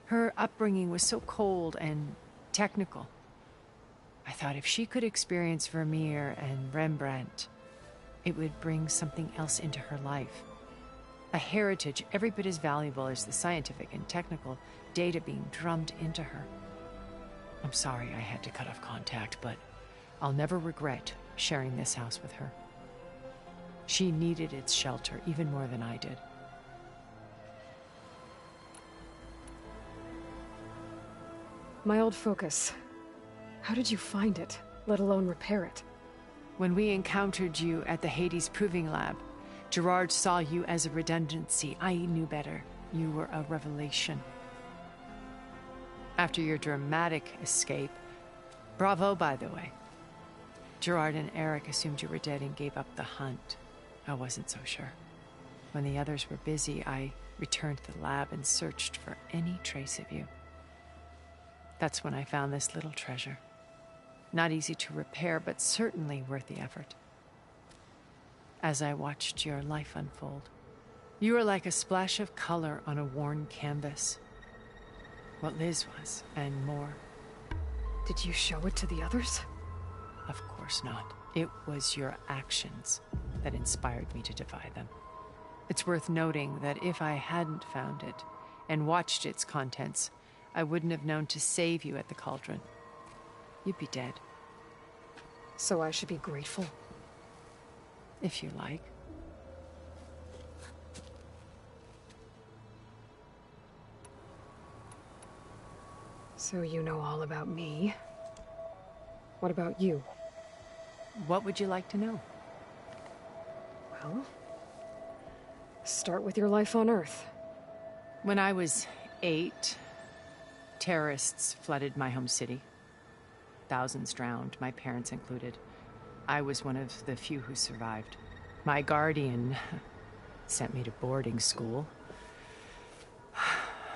Her upbringing was so cold and technical. I thought if she could experience Vermeer and Rembrandt, it would bring something else into her life. A heritage every bit as valuable as the scientific and technical data being drummed into her. I'm sorry I had to cut off contact, but I'll never regret sharing this house with her. She needed its shelter even more than I did. My old focus. How did you find it, let alone repair it? When we encountered you at the Hades Proving Lab, Gerard saw you as a redundancy. I knew better. You were a revelation. After your dramatic escape, bravo, by the way. Gerard and Eric assumed you were dead and gave up the hunt. I wasn't so sure. When the others were busy, I returned to the lab and searched for any trace of you. That's when I found this little treasure. Not easy to repair, but certainly worth the effort. As I watched your life unfold, you were like a splash of color on a worn canvas. What Liz was, and more. Did you show it to the others? Of course not. It was your actions that inspired me to defy them. It's worth noting that if I hadn't found it and watched its contents, I wouldn't have known to save you at the cauldron. You'd be dead. So I should be grateful? If you like. So you know all about me. What about you? What would you like to know? Well, start with your life on Earth. When I was 8, terrorists flooded my home city. Thousands drowned, my parents included. I was one of the few who survived. My guardian sent me to boarding school.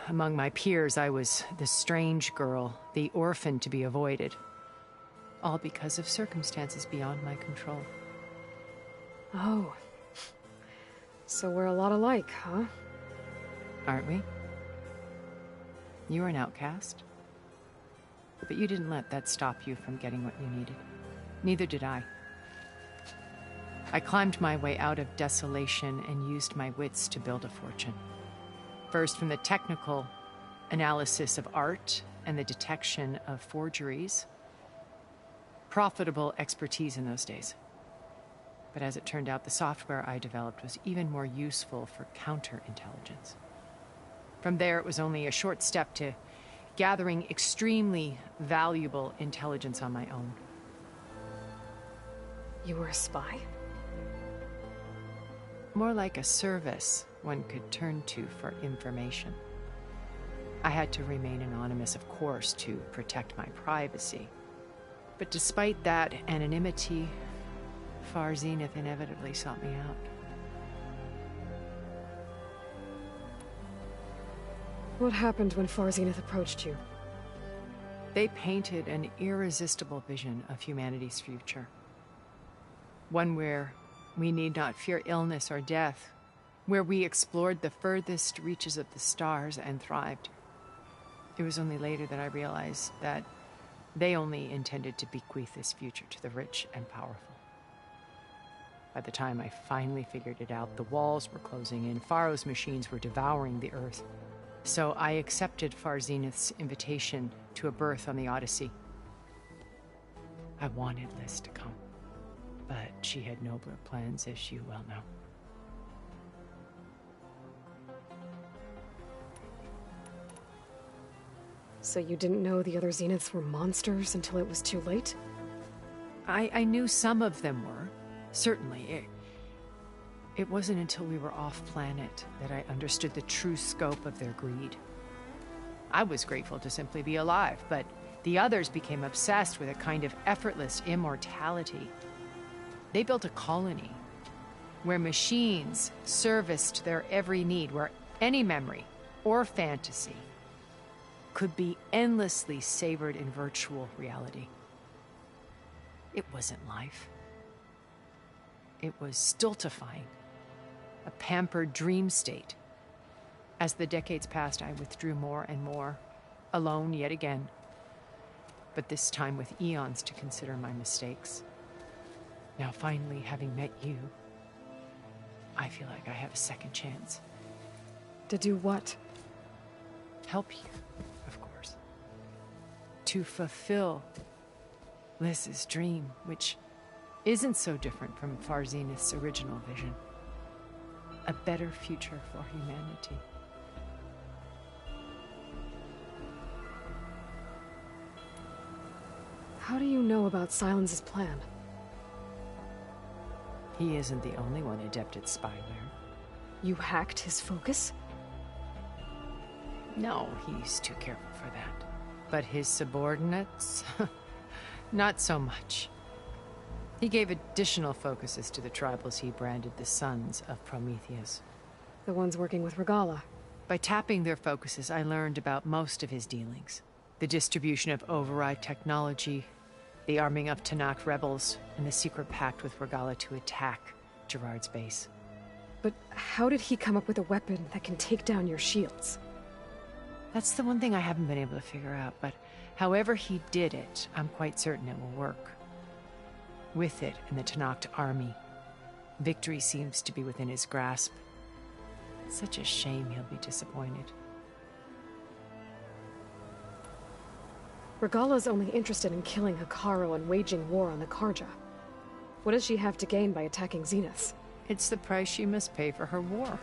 Among my peers, I was the strange girl, the orphan to be avoided. All because of circumstances beyond my control. Oh. So we're a lot alike, huh? Aren't we? You were an outcast. But you didn't let that stop you from getting what you needed. Neither did I. I climbed my way out of desolation and used my wits to build a fortune. First, from the technical analysis of art and the detection of forgeries. Profitable expertise in those days. But as it turned out, the software I developed was even more useful for counterintelligence. From there, it was only a short step to gathering extremely valuable intelligence on my own. You were a spy? More like a service one could turn to for information. I had to remain anonymous, of course, to protect my privacy. But despite that anonymity, Far Zenith inevitably sought me out. What happened when Far Zenith approached you? They painted an irresistible vision of humanity's future. One where we need not fear illness or death, where we explored the furthest reaches of the stars and thrived. It was only later that I realized that they only intended to bequeath this future to the rich and powerful. By the time I finally figured it out, the walls were closing in, Pharaoh's machines were devouring the Earth. So I accepted Far Zenith's invitation to a berth on the Odyssey. I wanted Liz to come, but she had nobler plans, as you well know. So you didn't know the other Zeniths were monsters until it was too late? I knew some of them were, certainly. It wasn't until we were off-planet that I understood the true scope of their greed. I was grateful to simply be alive, but the others became obsessed with a kind of effortless immortality. They built a colony where machines serviced their every need, where any memory or fantasy could be endlessly savored in virtual reality. It wasn't life. It was stultifying, a pampered dream state. As the decades passed, I withdrew more and more, alone yet again, but this time with eons to consider my mistakes. Now finally, having met you, I feel like I have a second chance. To do what? Help you, of course. To fulfill Liz's dream, which isn't so different from Far Zenith's original vision. A better future for humanity. How do you know about Silence's plan? He isn't the only one adept at spyware. You hacked his focus? No, he's too careful for that. But his subordinates? Not so much. He gave additional focuses to the tribals he branded the Sons of Prometheus. The ones working with Regalla. By tapping their focuses, I learned about most of his dealings. The distribution of override technology, the arming of Tanakh rebels, and the secret pact with Regalla to attack Gerard's base. But how did he come up with a weapon that can take down your shields? That's the one thing I haven't been able to figure out, but however he did it, I'm quite certain it will work. With it and the Tanakh army, victory seems to be within his grasp. Such a shame he'll be disappointed. Regalla's only interested in killing Hekarro and waging war on the Karja. What does she have to gain by attacking Zeniths? It's the price she must pay for her war.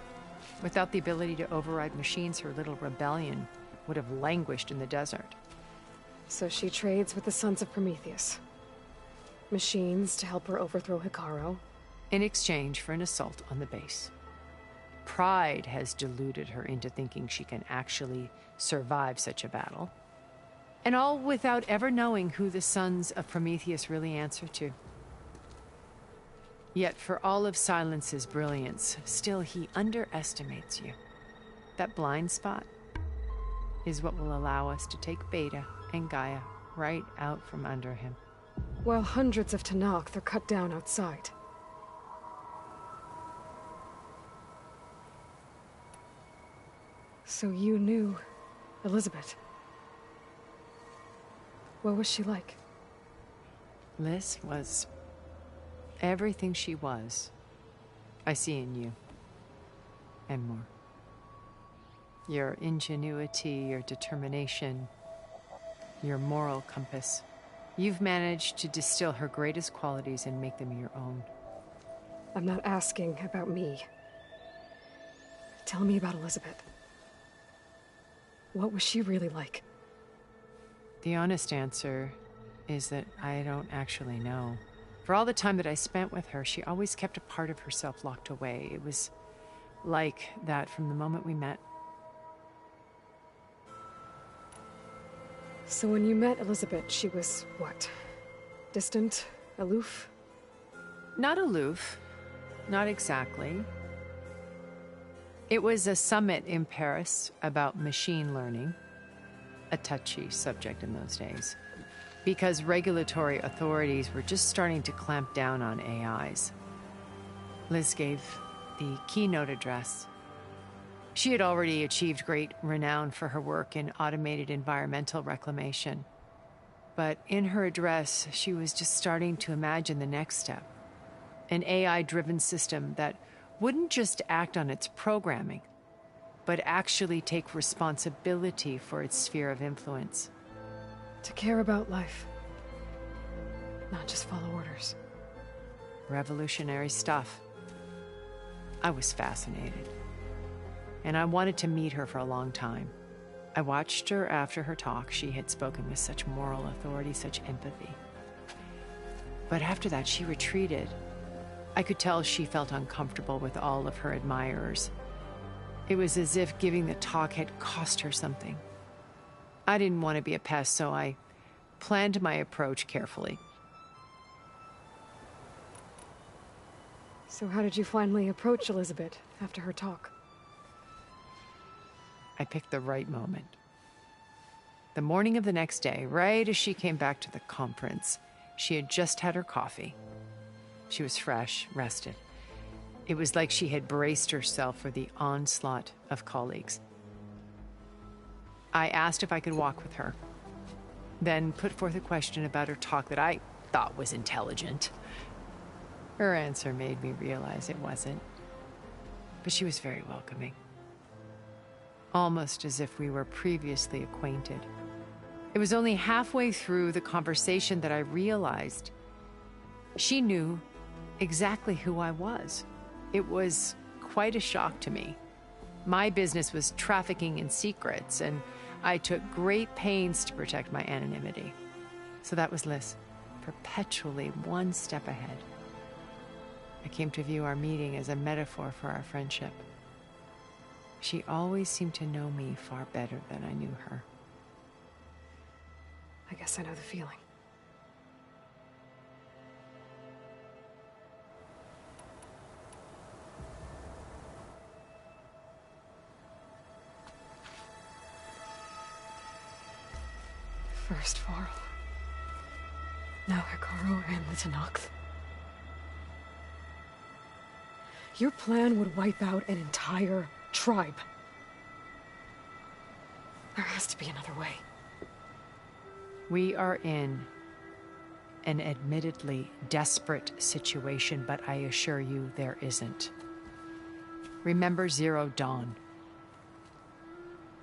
Without the ability to override machines, her little rebellion would have languished in the desert. So she trades with the Sons of Prometheus. Machines to help her overthrow Hekarro. In exchange for an assault on the base. pride has deluded her into thinking she can actually survive such a battle. And all without ever knowing who the sons of Prometheus really answer to. Yet for all of Silence's brilliance, still he underestimates you. That blind spot is what will allow us to take Beta and Gaia right out from under him. While hundreds of Tenakth are cut down outside. So you knew Elizabeth. What was she like? Liz was everything she was. I see in you. And more. Your ingenuity, your determination, your moral compass. You've managed to distill her greatest qualities and make them your own. I'm not asking about me. Tell me about Elizabeth. What was she really like? The honest answer is that I don't actually know. For all the time that I spent with her, she always kept a part of herself locked away. It was like that from the moment we met. So when you met Elizabeth, she was what? Distant? Aloof? Not aloof. Not exactly. It was a summit in Paris about machine learning. A touchy subject in those days. Because regulatory authorities were just starting to clamp down on AIs. Liz gave the keynote address. She had already achieved great renown for her work in automated environmental reclamation. But in her address, she was just starting to imagine the next step. An AI-driven system that wouldn't just act on its programming, but actually take responsibility for its sphere of influence. To care about life. Not just follow orders. Revolutionary stuff. I was fascinated. And I wanted to meet her for a long time. I watched her after her talk. She had spoken with such moral authority, such empathy. But after that, she retreated. I could tell she felt uncomfortable with all of her admirers. It was as if giving the talk had cost her something. I didn't want to be a pest, so I planned my approach carefully. So how did you finally approach Elizabeth after her talk? I picked the right moment. The morning of the next day, right as she came back to the conference, she had just had her coffee. She was fresh, rested. It was like she had braced herself for the onslaught of colleagues. I asked if I could walk with her, then put forth a question about her talk that I thought was intelligent. Her answer made me realize it wasn't, but she was very welcoming. Almost as if we were previously acquainted. It was only halfway through the conversation that I realized she knew exactly who I was. It was quite a shock to me. My business was trafficking in secrets, and I took great pains to protect my anonymity. So that was Liz, perpetually one step ahead. I came to view our meeting as a metaphor for our friendship. She always seemed to know me far better than I knew her. I guess I know the feeling. First Varl. Now Hekarro and the Tenakth. Your plan would wipe out an entire tribe. There has to be another way. We are in an admittedly desperate situation, but I assure you there isn't. Remember Zero Dawn.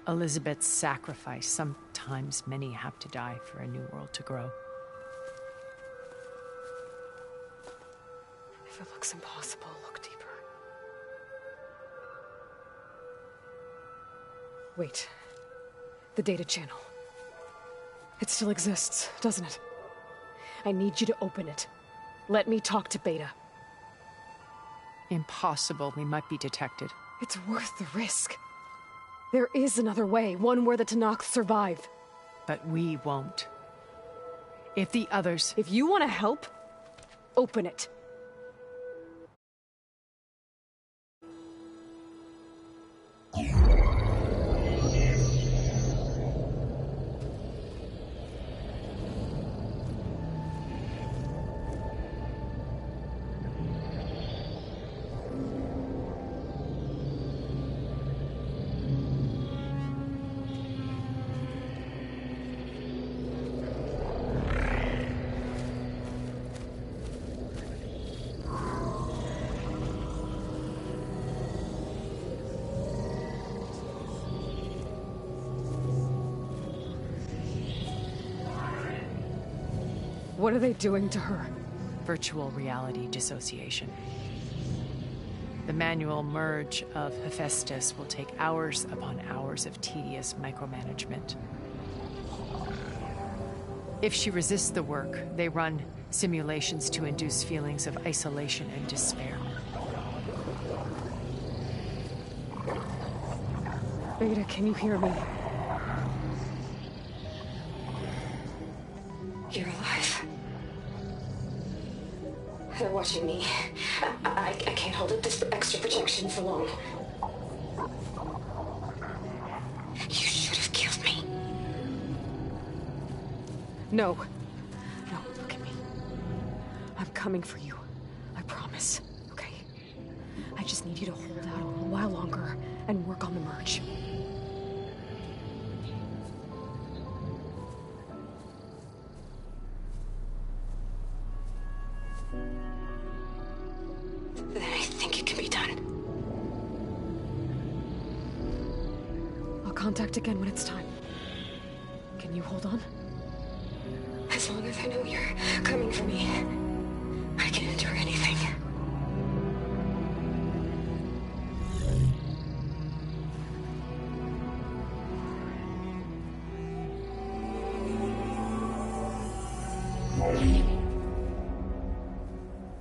Elizabeth's sacrifice. Sometimes many have to die for a new world to grow. If it looks impossible, look deeper. Wait. The data channel. It still exists, doesn't it? I need you to open it. Let me talk to Beta. Impossible. We might be detected. It's worth the risk. There is another way, one where the Tenakth survive. But we won't. If the others... If you want to help, open it. What are they doing to her? Virtual reality dissociation. The manual merge of Hephaestus will take hours upon hours of tedious micromanagement. If she resists the work, they run simulations to induce feelings of isolation and despair. Beta, can you hear me? You're alive. They're watching me. I can't hold up this extra protection for long. You should have killed me. No. No, look at me. I'm coming for you. I promise, okay? I just need you to hold out a little while longer and work on the merge. Then I think it can be done. I'll contact again when it's time. Can you hold on? As long as I know you're coming for me, I can endure anything.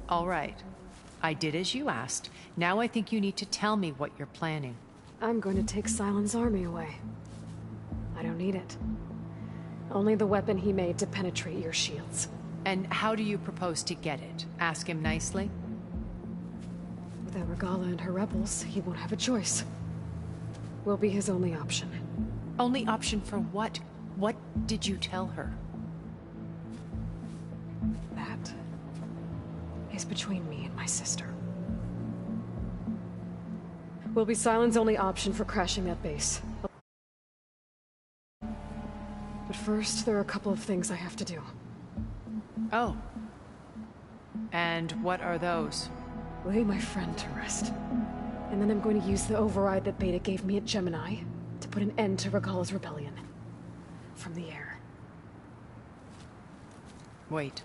All right. I did as you asked. Now I think you need to tell me what you're planning. I'm going to take Sylens' army away. I don't need it. Only the weapon he made to penetrate your shields. And how do you propose to get it? Ask him nicely? Without Regala and her rebels, he won't have a choice. We'll be his only option. Only option for what? What did you tell her? That is between me and my sister. Will be Sylens' only option for crashing that base. But first, there are a couple of things I have to do. Oh. And what are those? Lay my friend to rest. And then I'm going to use the override that Beta gave me at Gemini to put an end to Regala's rebellion. From the air. Wait.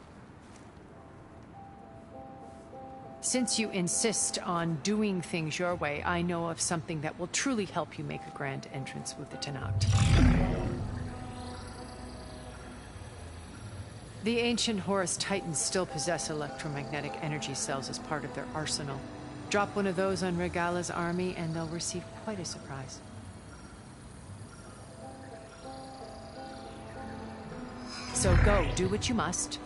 Since you insist on doing things your way, I know of something that will truly help you make a grand entrance with the Tenakth. The ancient Horus Titans still possess electromagnetic energy cells as part of their arsenal. Drop one of those on Regala's army and they'll receive quite a surprise. So go, do what you must.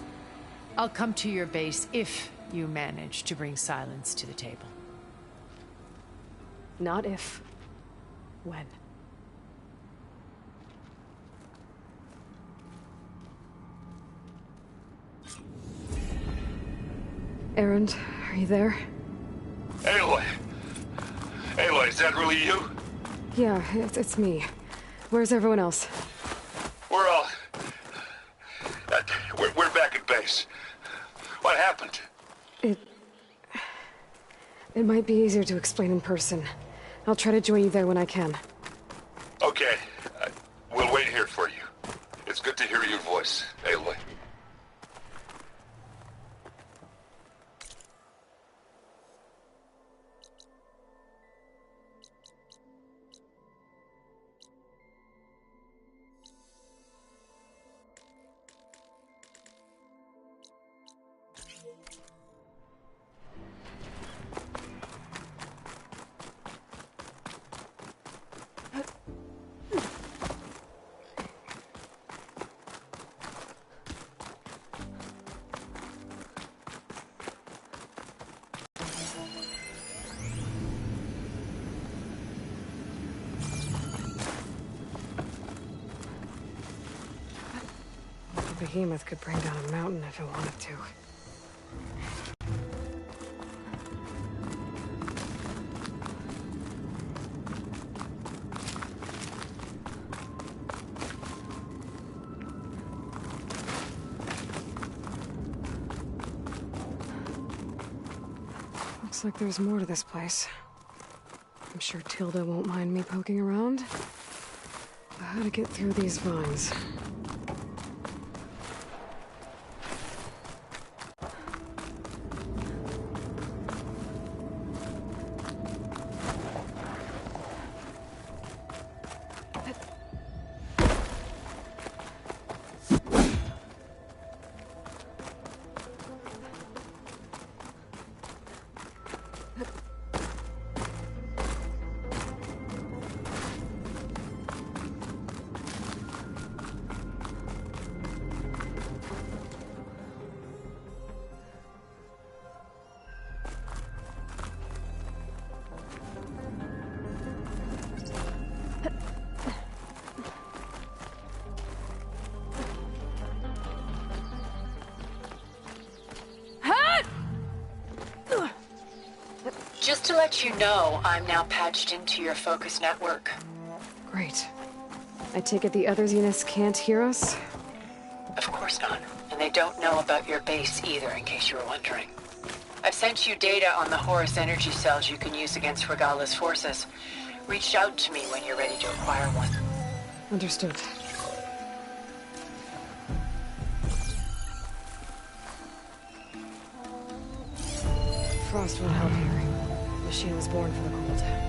I'll come to your base if you manage to bring Sylens to the table. Not if. When. Erend, are you there? Aloy! Aloy, is that really you? Yeah, it's me. Where's everyone else? We're all... we're back at base. What happened? It might be easier to explain in person. I'll try to join you there when I can. Okay. We'll wait here for you. It's good to hear your voice, Aloy. behemoth could bring down a mountain if it wanted to. Looks like there's more to this place. I'm sure Tilda won't mind me poking around. How to get through these vines? Just to let you know, I'm now patched into your focus network. Great. I take it the other Zeniths can't hear us? Of course not. And they don't know about your base either, in case you were wondering. I've sent you data on the Horus energy cells you can use against Regala's forces. Reach out to me when you're ready to acquire one. Understood. Frost won't help here. Machine was born for the cold.